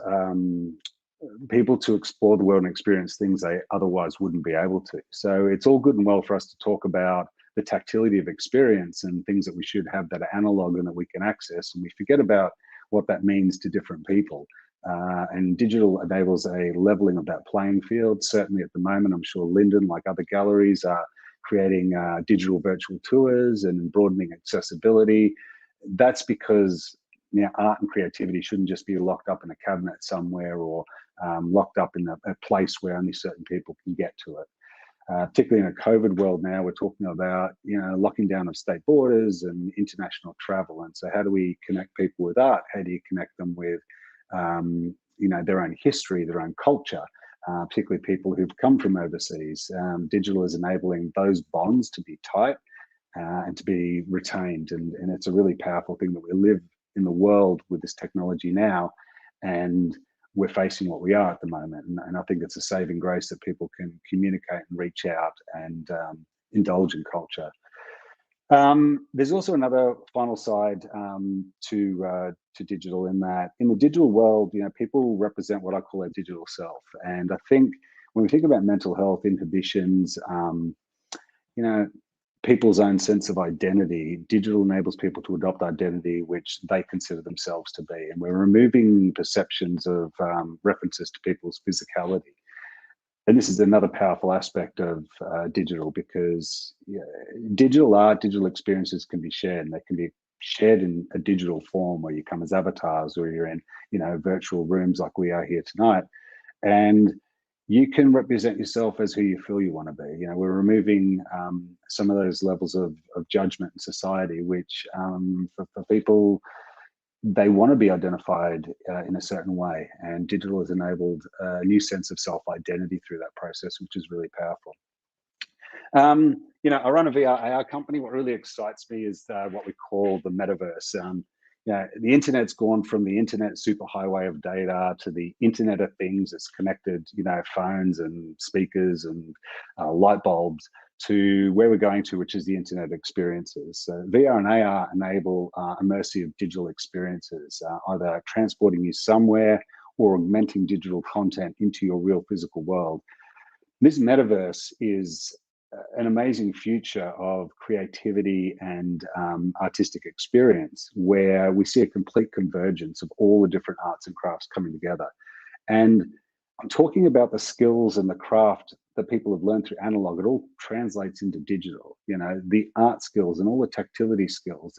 people to explore the world and experience things they otherwise wouldn't be able to. So it's all good and well for us to talk about the tactility of experience and things that we should have that are analog and that we can access, and we forget about what that means to different people. And digital enables a leveling of that playing field. Certainly at the moment, I'm sure Linden, like other galleries, are creating digital virtual tours and broadening accessibility. That's because art and creativity shouldn't just be locked up in a cabinet somewhere or locked up in a place where only certain people can get to it. Particularly in a COVID world now, we're talking about locking down of state borders and international travel. And so how do we connect people with art? How do you connect them with their own history, their own culture, particularly people who've come from overseas? Digital is enabling those bonds to be tight and to be retained. And it's a really powerful thing that we live in the world with this technology now, and we're facing what we are at the moment. And I think it's a saving grace that people can communicate and reach out and indulge in culture. There's also another final side to digital, in that in the digital world, people represent what I call a digital self. And I think when we think about mental health inhibitions, people's own sense of identity, digital enables people to adopt identity which they consider themselves to be. And we're removing perceptions of references to people's physicality. And this is another powerful aspect of digital, because digital art, digital experiences can be shared, and they can be shared in a digital form where you come as avatars or you're in, virtual rooms like we are here tonight. And you can represent yourself as who you feel you want to be. We're removing some of those levels of judgment in society, which for people, they want to be identified in a certain way. And digital has enabled a new sense of self-identity through that process, which is really powerful. I run a VR AR company. What really excites me is what we call the metaverse. The internet's gone from the internet superhighway of data to the Internet of Things. It's connected, phones and speakers and light bulbs, to where we're going to, which is the Internet of Experiences. So VR and AR enable immersive digital experiences, either transporting you somewhere or augmenting digital content into your real physical world. This metaverse is an amazing future of creativity and artistic experience, where we see a complete convergence of all the different arts and crafts coming together. And I'm talking about the skills and the craft that people have learned through analog. It all translates into digital, the art skills and all the tactility skills.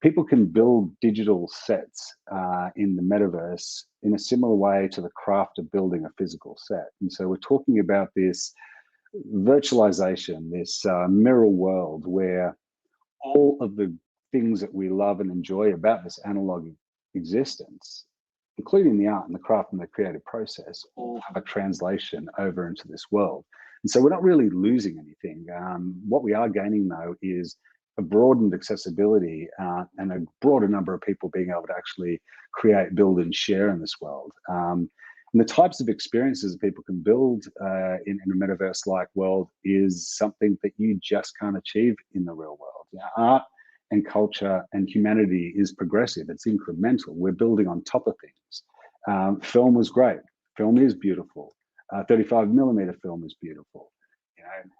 People can build digital sets in the metaverse in a similar way to the craft of building a physical set. And so we're talking about this virtualization, this mirror world where all of the things that we love and enjoy about this analog existence, including the art and the craft and the creative process, all have a translation over into this world. And so we're not really losing anything. What we are gaining, though, is a broadened accessibility and a broader number of people being able to actually create, build, and share in this world. And the types of experiences that people can build in a metaverse-like world is something that you just can't achieve in the real world. Art and culture and humanity is progressive. It's incremental. We're building on top of things. Film was great. Film is beautiful. 35mm film is beautiful.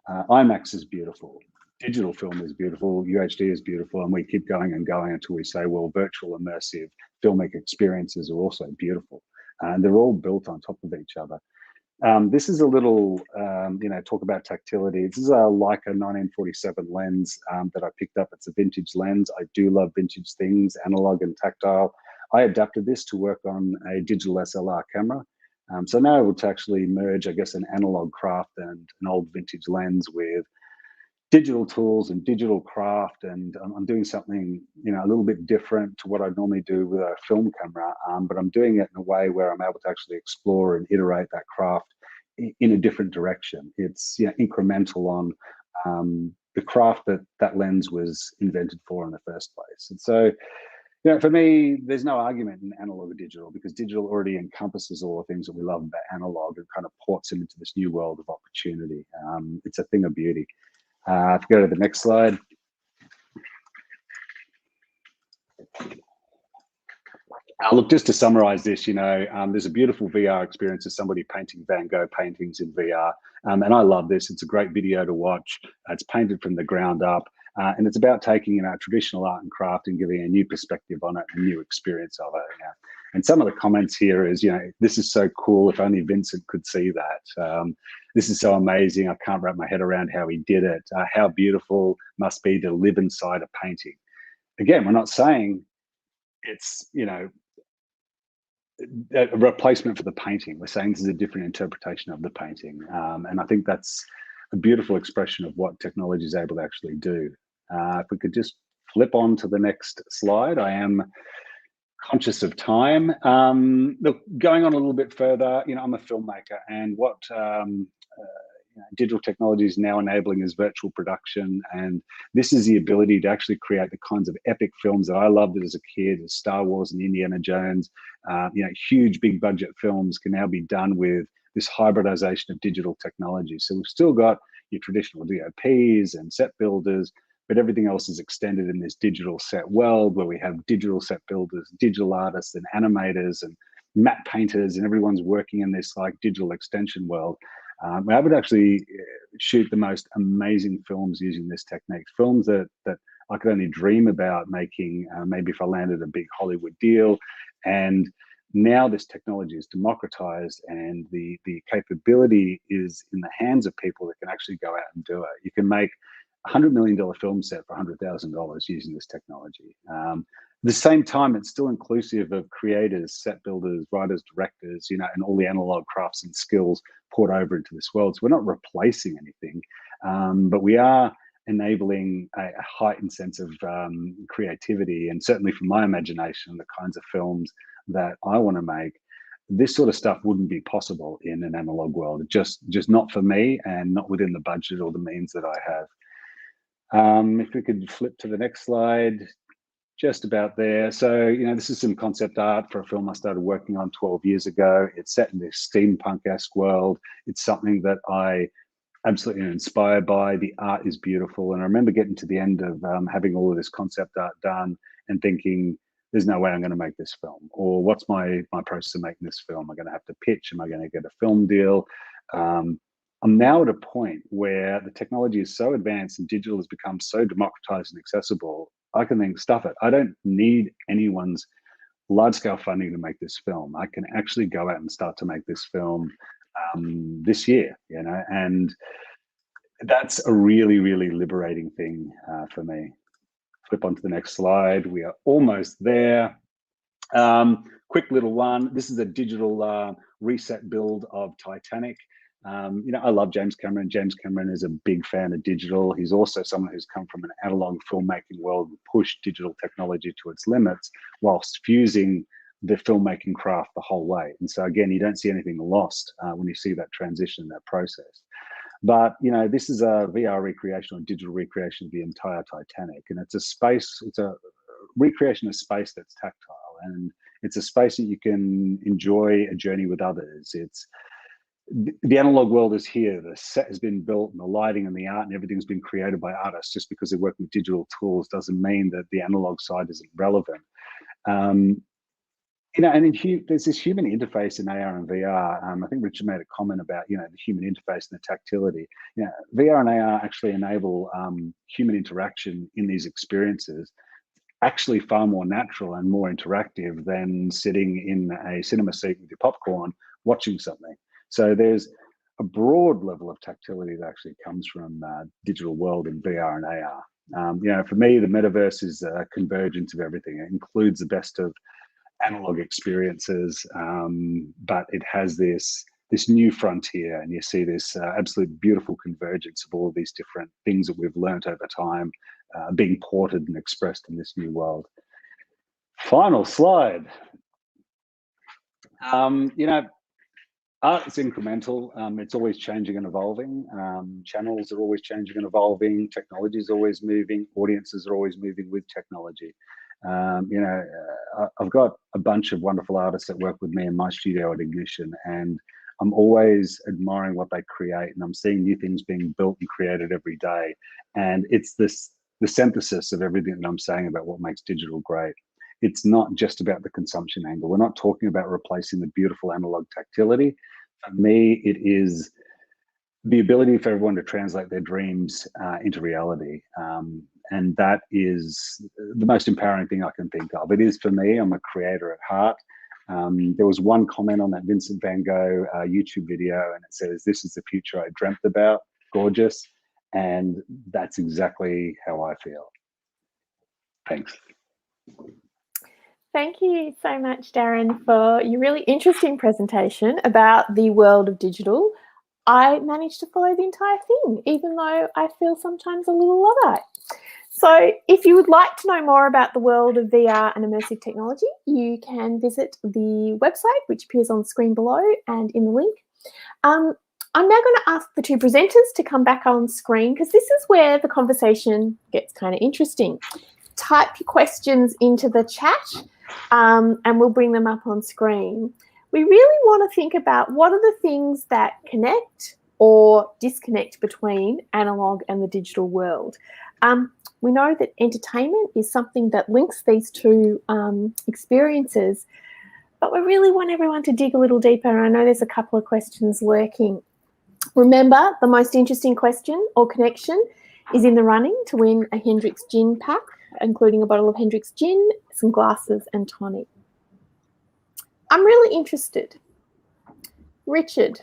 IMAX is beautiful. digital film is beautiful, UHD is beautiful, and we keep going and going until we say, well, virtual immersive filmic experiences are also beautiful. And they're all built on top of each other. This is a little, talk about tactility. This is a Leica 1947 lens that I picked up. It's a vintage lens. I do love vintage things, analog and tactile. I adapted this to work on a digital SLR camera. So now able to actually merge, I guess, an analog craft and an old vintage lens with digital tools and digital craft, and I'm doing something a little bit different to what I'd normally do with a film camera, but I'm doing it in a way where I'm able to actually explore and iterate that craft in a different direction. It's incremental on the craft that lens was invented for in the first place. And so for me, there's no argument in analog or digital, because digital already encompasses all the things that we love about analog and kind of ports them into this new world of opportunity. It's a thing of beauty. If you go to the next slide. Look, just to summarize this, there's a beautiful VR experience of somebody painting Van Gogh paintings in VR. And I love this. It's a great video to watch. It's painted from the ground up. And it's about taking traditional art and craft and giving a new perspective on it, a new experience of it. And some of the comments here is, this is so cool. If only Vincent could see that. This is so amazing. I can't wrap my head around how he did it. How beautiful must be to live inside a painting. Again, we're not saying it's, a replacement for the painting. We're saying this is a different interpretation of the painting. And I think that's a beautiful expression of what technology is able to actually do. If we could just flip on to the next slide. I am conscious of time. Look, going on a little bit further, I'm a filmmaker, and what digital technology is now enabling is virtual production, and this is the ability to actually create the kinds of epic films that I loved as a kid, as Star Wars and Indiana Jones. Huge big budget films can now be done with this hybridization of digital technology. So we've still got your traditional DOPs and set builders, but everything else is extended in this digital set world where we have digital set builders, digital artists and animators and matte painters, and everyone's working in this like digital extension world. I would actually shoot the most amazing films using this technique, films that I could only dream about making, maybe if I landed a big Hollywood deal. And now this technology is democratized, and the capability is in the hands of people that can actually go out and do it. You can make $100 million film set for $100,000 using this technology. At the same time, it's still inclusive of creators, set builders, writers, directors, and all the analog crafts and skills poured over into this world. So we're not replacing anything, but we are enabling a heightened sense of creativity, and certainly from my imagination, the kinds of films that I want to make. This sort of stuff wouldn't be possible in an analog world, just not for me, and not within the budget or the means that I have. If we could flip to the next slide, just about there. So, this is some concept art for a film I started working on 12 years ago. It's set in this steampunk-esque world. It's something that I absolutely am inspired by. The art is beautiful. And I remember getting to the end of having all of this concept art done and thinking, there's no way I'm going to make this film. Or what's my process of making this film? Am I going to have to pitch? Am I going to get a film deal? I'm now at a point where the technology is so advanced and digital has become so democratized and accessible, I can think, stuff it. I don't need anyone's large-scale funding to make this film. I can actually go out and start to make this film this year, and that's a really, really liberating thing for me. Flip on to the next slide. We are almost there. Quick little one. This is a digital reset build of Titanic. I love James Cameron. James Cameron is a big fan of digital. He's also someone who's come from an analog filmmaking world and pushed digital technology to its limits whilst fusing the filmmaking craft the whole way. And so again, you don't see anything lost when you see that transition, that process. But, this is a VR recreation or digital recreation of the entire Titanic. And it's a recreation of space that's tactile. And it's a space that you can enjoy a journey with others. The analog world is here. The set has been built, and the lighting and the art and everything's been created by artists. Just because they work with digital tools doesn't mean that the analog side isn't relevant. And there's this human interface in AR and VR. I think Richard made a comment about, the human interface and the tactility. VR and AR actually enable human interaction in these experiences, actually far more natural and more interactive than sitting in a cinema seat with your popcorn watching something. So there's a broad level of tactility that actually comes from digital world in VR and AR. For me, the metaverse is a convergence of everything. It includes the best of analog experiences, but it has this new frontier, and you see this absolute beautiful convergence of all of these different things that we've learnt over time being ported and expressed in this new world. Final slide. Art is incremental. It's always changing and evolving. Channels are always changing and evolving. Technology is always moving. Audiences are always moving with technology. I've got a bunch of wonderful artists that work with me in my studio at Ignition, and I'm always admiring what they create, and I'm seeing new things being built and created every day. And it's the synthesis of everything that I'm saying about what makes digital great. It's not just about the consumption angle. We're not talking about replacing the beautiful analog tactility. For me, it is the ability for everyone to translate their dreams into reality. And that is the most empowering thing I can think of. It is for me. I'm a creator at heart. There was one comment on that Vincent van Gogh YouTube video, and it says, "This is the future I dreamt about." Gorgeous. And that's exactly how I feel. Thanks. Thank you so much, Darren, for your really interesting presentation about the world of digital. I managed to follow the entire thing, even though I feel sometimes a little Luddite. So if you would like to know more about the world of VR and immersive technology, you can visit the website, which appears on the screen below and in the link. I'm now going to ask the two presenters to come back on screen, because this is where the conversation gets kind of interesting. Type your questions into the chat and we'll bring them up on screen. We really want to think about what are the things that connect or disconnect between analog and the digital world. We know that entertainment is something that links these two experiences, but we really want everyone to dig a little deeper. I know there's a couple of questions lurking. Remember, the most interesting question or connection is in the running to win a Hendrick's Gin pack, including a bottle of Hendrick's Gin, some glasses and tonic. I'm really interested. Richard,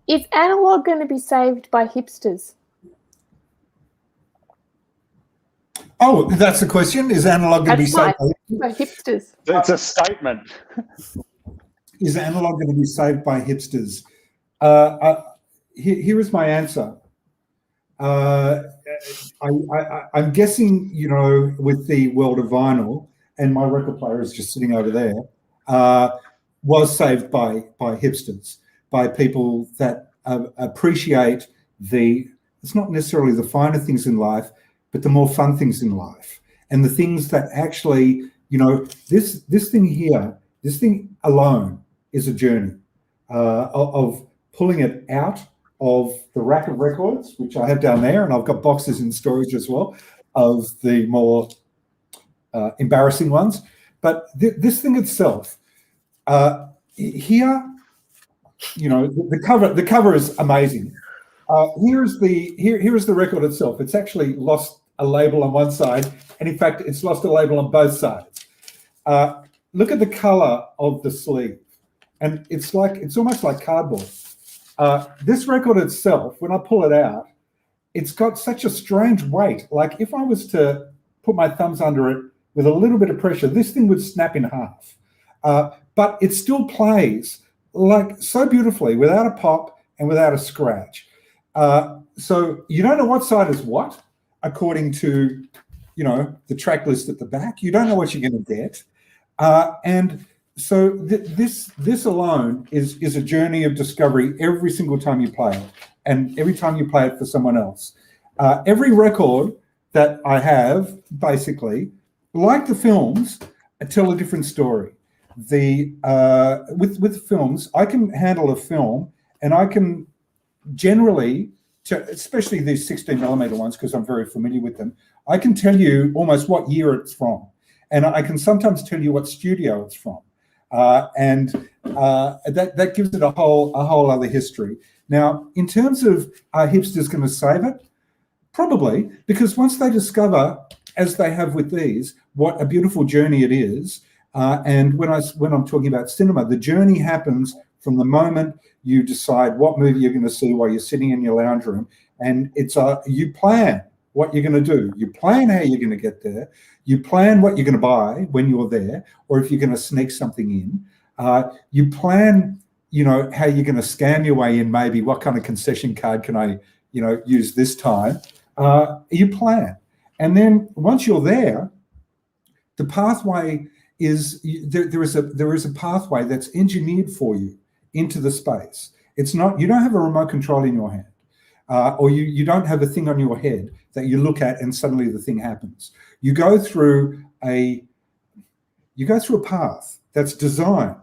is analog going to be saved by hipsters? Oh, that's the question. Is analog going to be saved by hipsters? It's a statement. Is analog going to be saved by hipsters? Here is my answer. I'm guessing, with the world of vinyl, and my record player is just sitting over there, was saved by hipsters, by people that appreciate it's not necessarily the finer things in life, but the more fun things in life, and the things that actually, this thing here, this thing alone is a journey of pulling it out of the rack of records, which I have down there, and I've got boxes in storage as well of the more embarrassing ones. But this thing itself, here, the cover is amazing. Here is the record itself. It's actually lost a label on one side, and in fact, it's lost a label on both sides. Look at the color of the sleeve, and it's almost like cardboard. This record itself, when I pull it out, it's got such a strange weight. Like if I was to put my thumbs under it with a little bit of pressure, this thing would snap in half. But it still plays like so beautifully without a pop and without a scratch. So you don't know what side is what, according to, the track list at the back. You don't know what you're going to get. And so this alone is a journey of discovery every single time you play it, and every time you play it for someone else. Every record that I have, basically, like the films, tell a different story. With films, I can handle a film, and I can generally, especially these 16mm ones, because I'm very familiar with them, I can tell you almost what year it's from. and I can sometimes tell you what studio it's from, and that gives it a whole other history. Now, in terms of are hipsters going to save it? Probably, because once they discover, as they have with these, what a beautiful journey it is, and when I'm talking about cinema, the journey happens from the moment you decide what movie you're going to see while you're sitting in your lounge room, and you plan what you're going to do. You plan how you're going to get there. You plan what you're going to buy when you're there, or if you're going to sneak something in. You plan, how you're going to scam your way in. Maybe what kind of concession card can I, use this time? You plan, and then once you're there, the pathway is there is a pathway that's engineered for you into the space. It's not, you don't have a remote control in your hand, or you don't have a thing on your head that you look at and suddenly the thing happens. You go through a path that's designed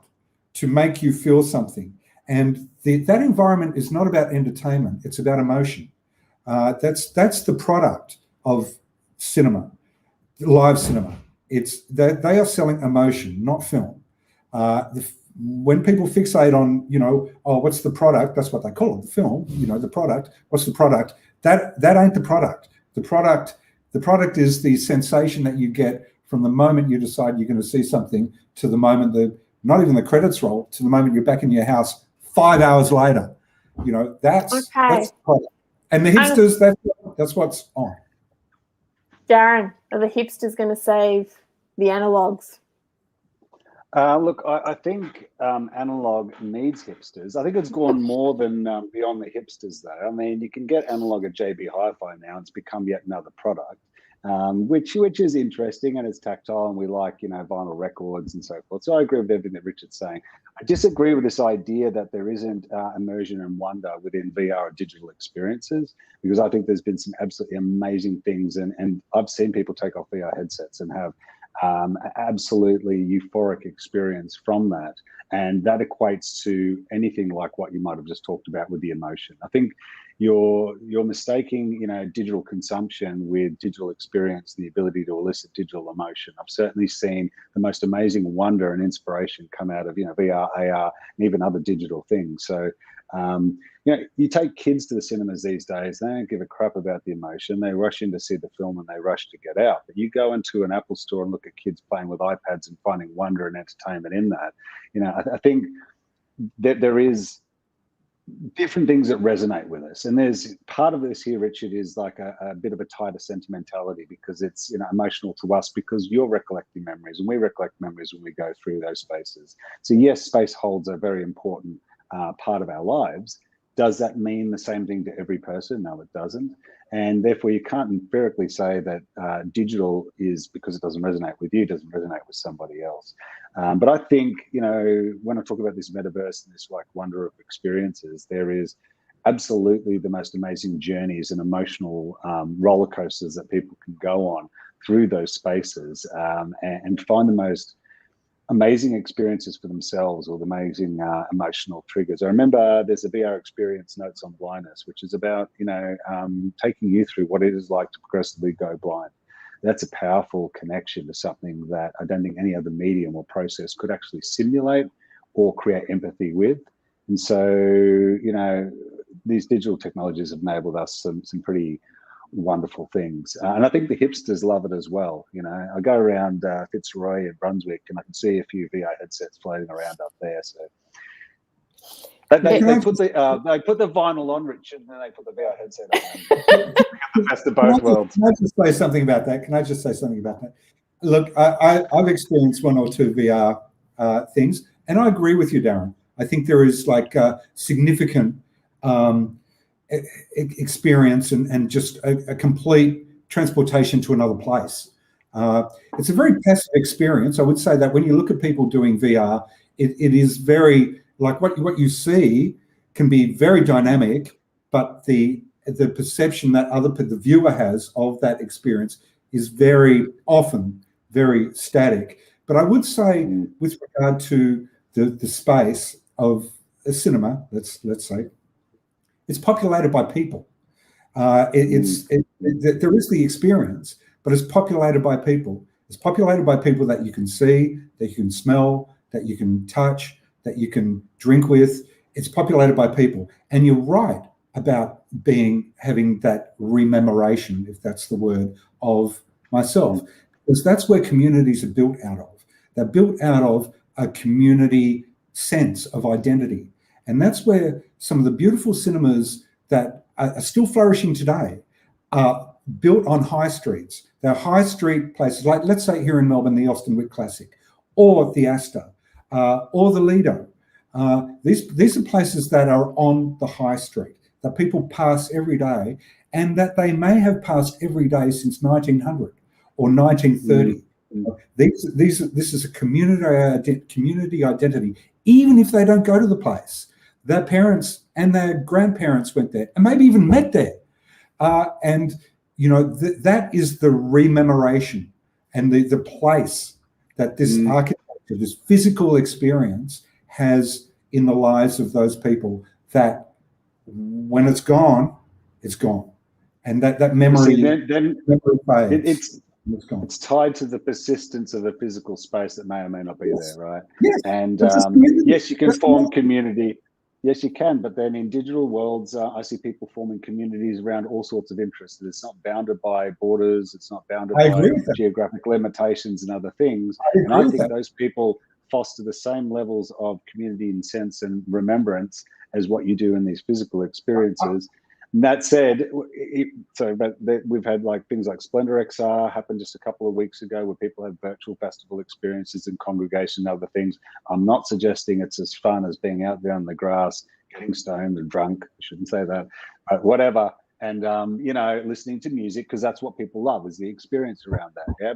to make you feel something, and that environment is not about entertainment, it's about emotion. That's the product of cinema, live cinema. They are selling emotion, not film. When people fixate on, what's the product? That's what they call it, the film. The product. What's the product? That ain't the product. The product is the sensation that you get from the moment you decide you're going to see something to the moment not even the credits roll, to the moment you're back in your house 5 hours later. That's the product. And the hipsters, that's what's on. Darren, are the hipsters going to save the analogues? Look, I think analog needs hipsters. I think it's gone more than beyond the hipsters, though. I mean, you can get analog at JB Hi-Fi now. It's become yet another product, which is interesting, and it's tactile, and we like, vinyl records and so forth. So I agree with everything that Richard's saying. I disagree with this idea that there isn't immersion and wonder within VR and digital experiences, because I think there's been some absolutely amazing things, and I've seen people take off VR headsets and have absolutely euphoric experience from that, and that equates to anything like what you might have just talked about with the emotion. I think you're mistaking digital consumption with digital experience, the ability to elicit digital emotion. I've certainly seen the most amazing wonder and inspiration come out of VR, AR, and even other digital things. So you take kids to the cinemas these days, they don't give a crap about the emotion. They rush in to see the film and they rush to get out. But you go into an Apple store and look at kids playing with iPads and finding wonder and entertainment in that. I think that there is different things that resonate with us. And there's part of this here, Richard, is like a bit of a tighter sentimentality, because it's emotional to us, because you're recollecting memories and we recollect memories when we go through those spaces. So yes, space holds a very important part of our lives. Does that mean the same thing to every person? No, it doesn't. And therefore you can't empirically say that digital is, because it doesn't resonate with you, doesn't resonate with somebody else. But I think, when I talk about this metaverse and this like wonder of experiences, there is absolutely the most amazing journeys and emotional roller coasters that people can go on through those spaces, and find the most amazing experiences for themselves, or the amazing emotional triggers. I remember there's a VR experience, Notes on Blindness, which is about, taking you through what it is like to progressively go blind. That's a powerful connection to something that I don't think any other medium or process could actually simulate or create empathy with. And so, these digital technologies have enabled us some pretty wonderful things, and I think the hipsters love it as well. I go around Fitzroy and Brunswick, and I can see a few VR headsets floating around up there. So they put the vinyl on, Richard, and then they put the VR headset on. The best of both worlds. Can I just say something about that? Look, I've experienced one or two VR things, and I agree with you, Darren. I think there is like significant experience and just a complete transportation to another place. It's a very passive experience. I would say that when you look at people doing VR, it is very, like what you see can be very dynamic, but the perception that the viewer has of that experience is very often very static. But I would say, with regard to the space of a cinema, let's say, it's populated by people. There is the experience, but it's populated by people. It's populated by people that you can see, that you can smell, that you can touch, that you can drink with. It's populated by people. And you're right about having that rememoration, if that's the word, of myself, because that's where communities are built out of. They're built out of a community sense of identity. And that's where some of the beautiful cinemas that are still flourishing today are built on high streets. They're high street places, like let's say here in Melbourne, the Austin Wick Classic, or the Astor, or the Lido. These are places that are on the high street, that people pass every day, and that they may have passed every day since 1900 or 1930. This is a community identity, even if they don't go to the place. Their parents and their grandparents went there, and maybe even met there. And you know, that is the rememoration and the place that this architecture, this physical experience has in the lives of those people, that when it's gone, it's gone. And that memory, it's tied to the persistence of a physical space that may or may not be there, right? Yes. And yes, you can form community. Yes, you can, but then in digital worlds, I see people forming communities around all sorts of interests. It's not bounded by borders. It's not bounded by geographic limitations and other things. And I think those people foster the same levels of community and sense and remembrance as what you do in these physical experiences. And that said, we've had like things like Splendor XR happen just a couple of weeks ago, where people have virtual festival experiences in congregation and other things. I'm not suggesting it's as fun as being out there on the grass, getting stoned and drunk. I shouldn't say that, but whatever. And you know, listening to music, because that's what people love, is the experience around that. Yeah,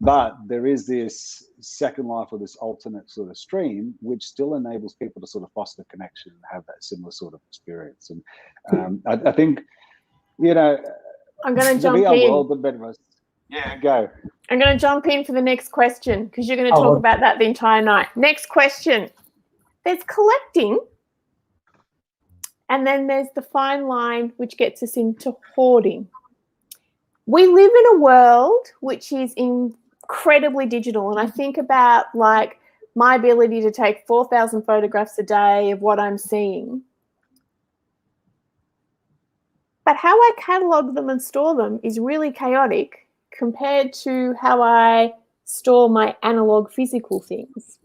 but there is this second life, or this alternate sort of stream, which still enables people to sort of foster connection and have that similar sort of experience. And I think, you know, I'm going to jump in. Yeah, go. I'm going to jump in for the next question, because you're going to talk about that the entire night. Next question. There's collecting, and then there's the fine line which gets us into hoarding. We live in a world which is incredibly digital, and I think about like my ability to take 4,000 photographs a day of what I'm seeing. But how I catalogue them and store them is really chaotic compared to how I store my analog physical things.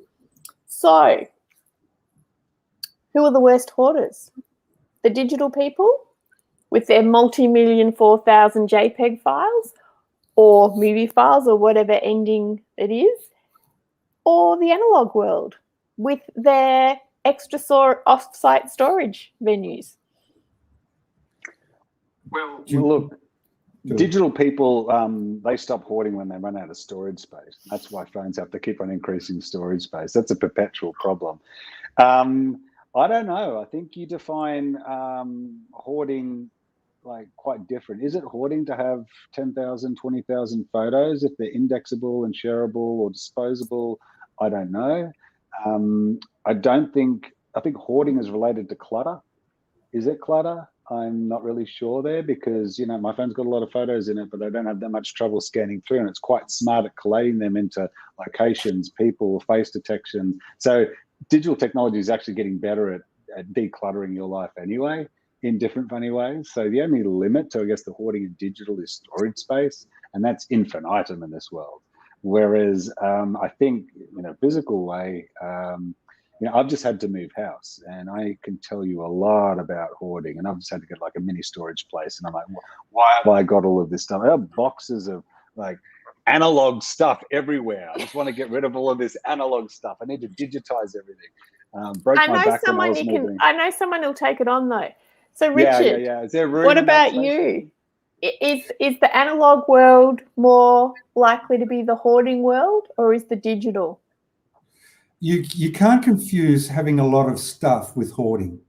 So, who are the worst hoarders? The digital people with their multi-million 4,000 JPEG files or movie files or whatever ending it is, or the analog world with their extra off-site storage venues? Well, look, digital people, they stop hoarding when they run out of storage space. That's why phones have to keep on increasing storage space. That's a perpetual problem. I don't know. I think you define hoarding like quite different. Is it hoarding to have 10,000, 20,000 photos if they're indexable and shareable or disposable? I don't know. I think hoarding is related to clutter. Is it clutter? I'm not really sure there, because, you know, my phone's got a lot of photos in it, but I don't have that much trouble scanning through, and it's quite smart at collating them into locations, people, face detection. So digital technology is actually getting better at decluttering your life anyway, in different funny ways. So the only limit to, I guess, the hoarding in digital is storage space, and that's infinitum in this world. Whereas I think, in a physical way, you know, I've just had to move house, and I can tell you a lot about hoarding, and I've just had to get like a mini storage place, and I'm like, why have I got all of this stuff? I have boxes of like analog stuff everywhere. I just want to get rid of all of this analog stuff. I need to digitize everything. I know someone who'll take it on though. So Richard, Is there room? What about you? Is the analog world more likely to be the hoarding world, or is the digital? You can't confuse having a lot of stuff with hoarding.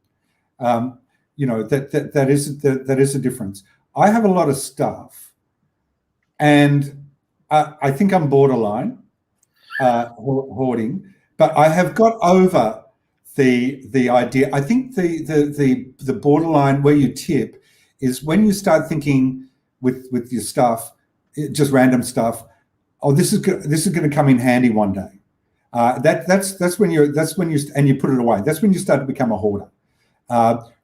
You know, that is a difference. I have a lot of stuff, and I think I'm borderline hoarding, but I have got over the idea. I think the borderline where you tip is when you start thinking with your stuff, just random stuff, oh, this is going to come in handy one day. That's when you and you put it away. That's when you start to become a hoarder.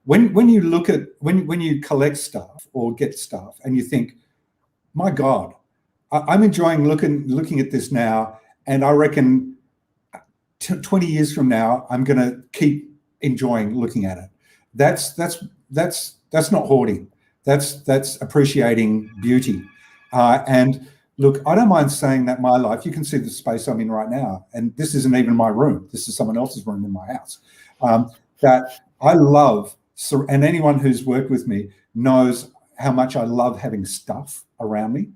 When you look at when you collect stuff or get stuff and you think, my God, I'm enjoying looking at this now, and I reckon 20 years from now I'm going to keep enjoying looking at it. That's not hoarding. That's appreciating beauty. And look, I don't mind saying that my life, you can see the space I'm in right now, and this isn't even my room. This is someone else's room in my house. That I love, and anyone who's worked with me knows how much I love having stuff around me.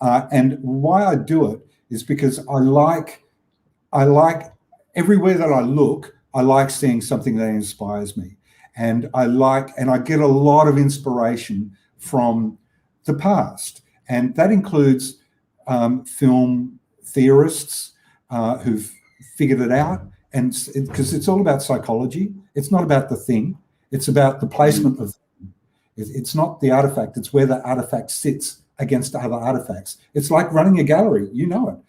And why I do it is because I like everywhere that I look, I like seeing something that inspires me. And I get a lot of inspiration from the past. And that includes film theorists who've figured it out. And because it's all about psychology, it's not about the thing, it's about the placement of the thing. It's not the artifact, it's where the artifact sits against other artifacts. It's like running a gallery, you know it.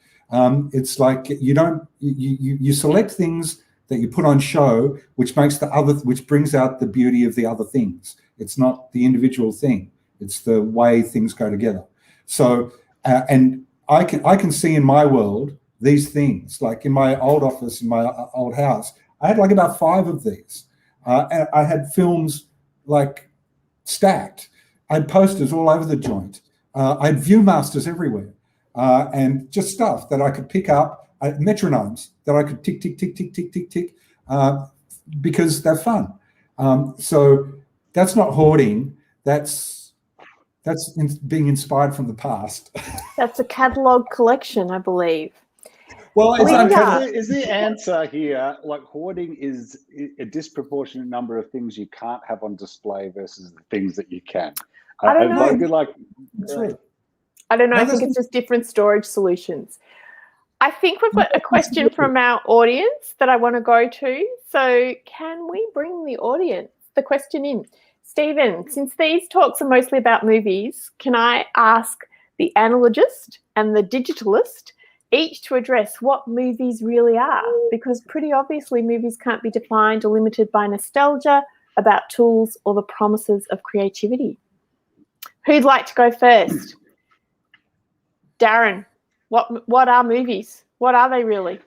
It's like you select things that you put on show, which brings out the beauty of the other things. It's not the individual thing, it's the way things go together. So, and I can see in my world these things, like in my old office, in my old house, I had like about 5 of these. And I had films like stacked. I had posters all over the joint. I had Viewmasters everywhere, and just stuff that I could pick up, metronomes that I could tick, tick, tick, tick, tick, tick, tick, because they're fun. So that's not hoarding. That's being inspired from the past. That's a catalogue collection, I believe. Well, is the answer here, like, hoarding is a disproportionate number of things you can't have on display versus the things that you can? I don't know. I don't know. I think it's just different storage solutions. I think we've got a question from our audience that I want to go to. So can we bring the question in? Stephen, since these talks are mostly about movies, can I ask the analogist and the digitalist each to address what movies really are? Because pretty obviously movies can't be defined or limited by nostalgia, about tools, or the promises of creativity. Who'd like to go first? Darren, what are movies? What are they really?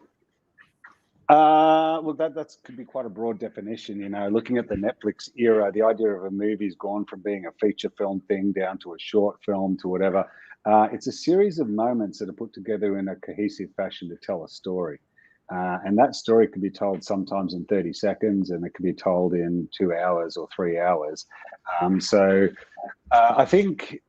Well, that could be quite a broad definition. You know, looking at the Netflix era, the idea of a movie's gone from being a feature film thing down to a short film to whatever. It's a series of moments that are put together in a cohesive fashion to tell a story. And that story can be told sometimes in 30 seconds, and it can be told in 2 hours or 3 hours. I think,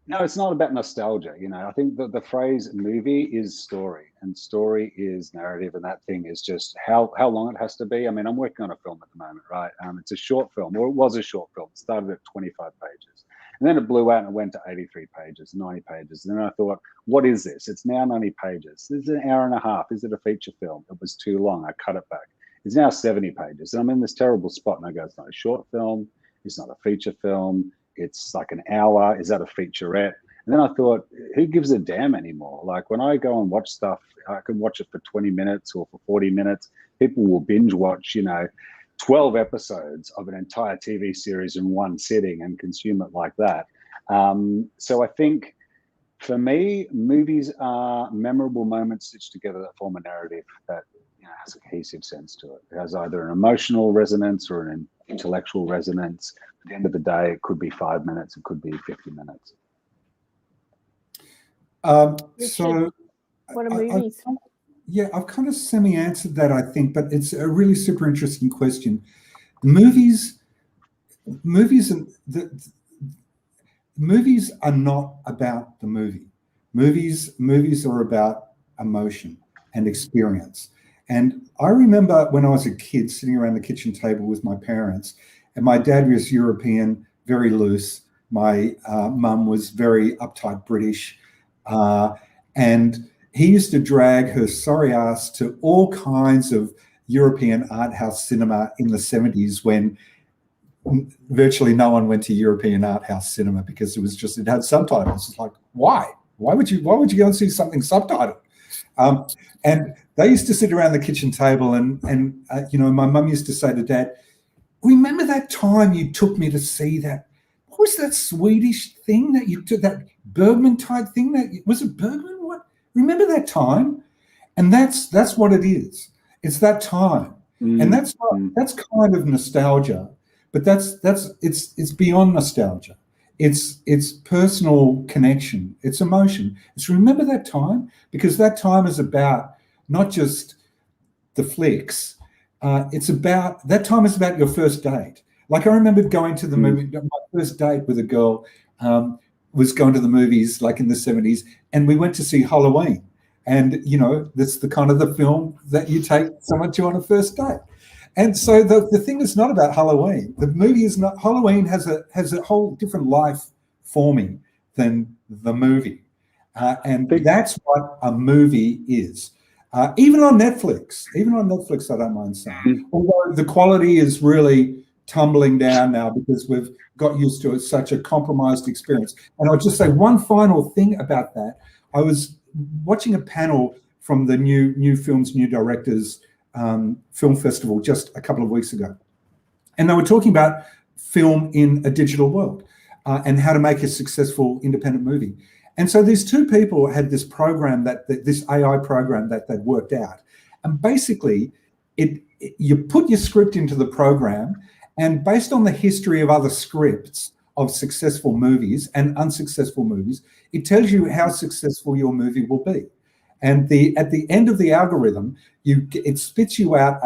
no, it's not about nostalgia. You know, I think that the phrase movie is story, and story is narrative, and that thing is just how long it has to be. I mean, I'm working on a film at the moment, right? It's a short film, or it was a short film. It started at 25 pages. And then it blew out and it went to 83 pages, 90 pages. And then I thought, what is this? It's now 90 pages. This is an hour and a half. Is it a feature film? It was too long. I cut it back. It's now 70 pages. And I'm in this terrible spot. And I go, it's not a short film. It's not a feature film. It's like an hour. Is that a featurette? And then I thought, who gives a damn anymore? Like, when I go and watch stuff, I can watch it for 20 minutes or for 40 minutes. People will binge watch, 12 episodes of an entire TV series in one sitting and consume it like that. So I think, for me, movies are memorable moments stitched together that form a narrative that has a cohesive sense to it. It has either an emotional resonance or an intellectual resonance. At the end of the day, it could be 5 minutes, it could be 50 minutes. So what are movies? I've kind of semi-answered that, I think, but it's a really super interesting question. Movies are not about the movie. Movies are about emotion and experience. And I remember when I was a kid sitting around the kitchen table with my parents, and my dad was European, very loose. My mum was very uptight British, and he used to drag her sorry ass to all kinds of European art house cinema in the 70s, when virtually no one went to European art house cinema because it had subtitles. It's like, why? Why would you go and see something subtitled? And they used to sit around the kitchen table, and my mum used to say to Dad, "Remember that time you took me to see that? What was that Swedish thing that you took? That Bergman type thing? Was it Bergman? What? Remember that time?" And that's what it is. It's that time, and that's kind of nostalgia, but it's beyond nostalgia. It's personal connection. It's emotion. It's remember that time, because that time is about not just the flicks. That time is about your first date. Like I remember going to the movie. My first date with a girl was going to the movies, like in the 70s, and we went to see Halloween. And that's the kind of the film that you take someone to on a first date. And so the thing is not about Halloween. The movie is not. Halloween has a whole different life for me than the movie, and that's what a movie is. Even on Netflix, I don't mind saying. Although the quality is really tumbling down now because we've got used to such a compromised experience. And I'll just say one final thing about that. I was watching a panel from the New Films, New Directors film festival just a couple of weeks ago, and they were talking about film in a digital world and how to make a successful independent movie. And so these two people had this program this AI program that they'd worked out, and basically you put your script into the program, and based on the history of other scripts of successful movies and unsuccessful movies, it tells you how successful your movie will be. And at the end of the algorithm, it spits you out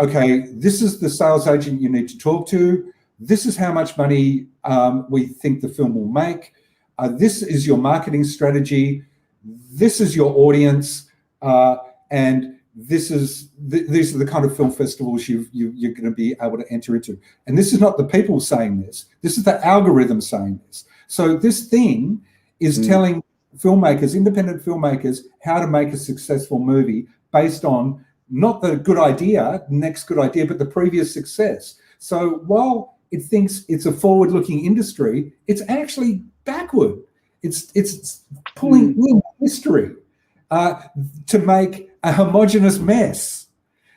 okay, this is the sales agent you need to talk to. This is how much money we think the film will make. This is your marketing strategy. This is your audience, and these are the kind of film festivals you're going to be able to enter into. And this is not the people saying this. This is the algorithm saying this. So this thing is telling filmmakers, independent filmmakers, how to make a successful movie based on not the next good idea, but the previous success. So while it thinks it's a forward-looking industry, it's actually backward. It's pulling in history to make a homogenous mess.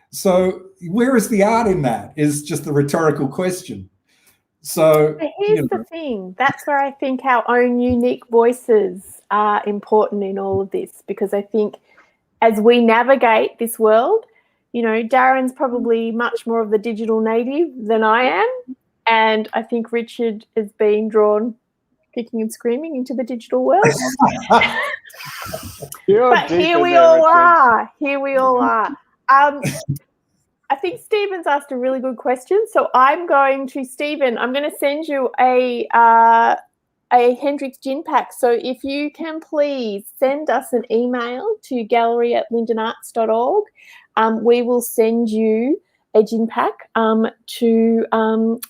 So where is the art in that is just the rhetorical question. So here's the thing. That's where I think our own unique voices are important in all of this, because I think as we navigate this world, Darren's probably much more of the digital native than I am. And I think Richard is being drawn kicking and screaming into the digital world. But here we all are. I think Stephen's asked a really good question. So I'm going to send you a Hendrix gin pack. So if you can please send us an email to gallery@lindenarts.org, we will send you a gin pack to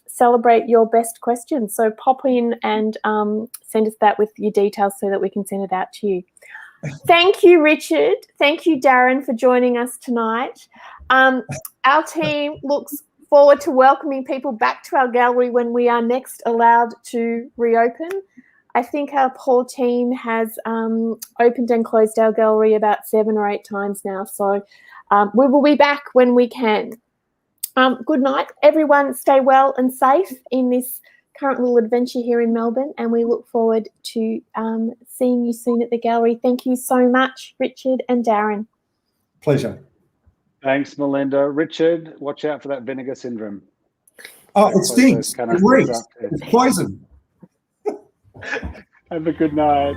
celebrate your best questions. So pop in and send us that with your details so that we can send it out to you. Thank you, Richard. Thank you, Darren, for joining us tonight. Our team looks forward to welcoming people back to our gallery when we are next allowed to reopen. I think our poor team has opened and closed our gallery about 7 or 8 times now. So we will be back when we can. Good night, everyone. Stay well and safe in this current little adventure here in Melbourne, and we look forward to seeing you soon at the gallery. Thank you so much, Richard and Darren. Pleasure. Thanks, Melinda. Richard, watch out for that vinegar syndrome. Oh, it stinks. It reeks. It's poison. Have a good night.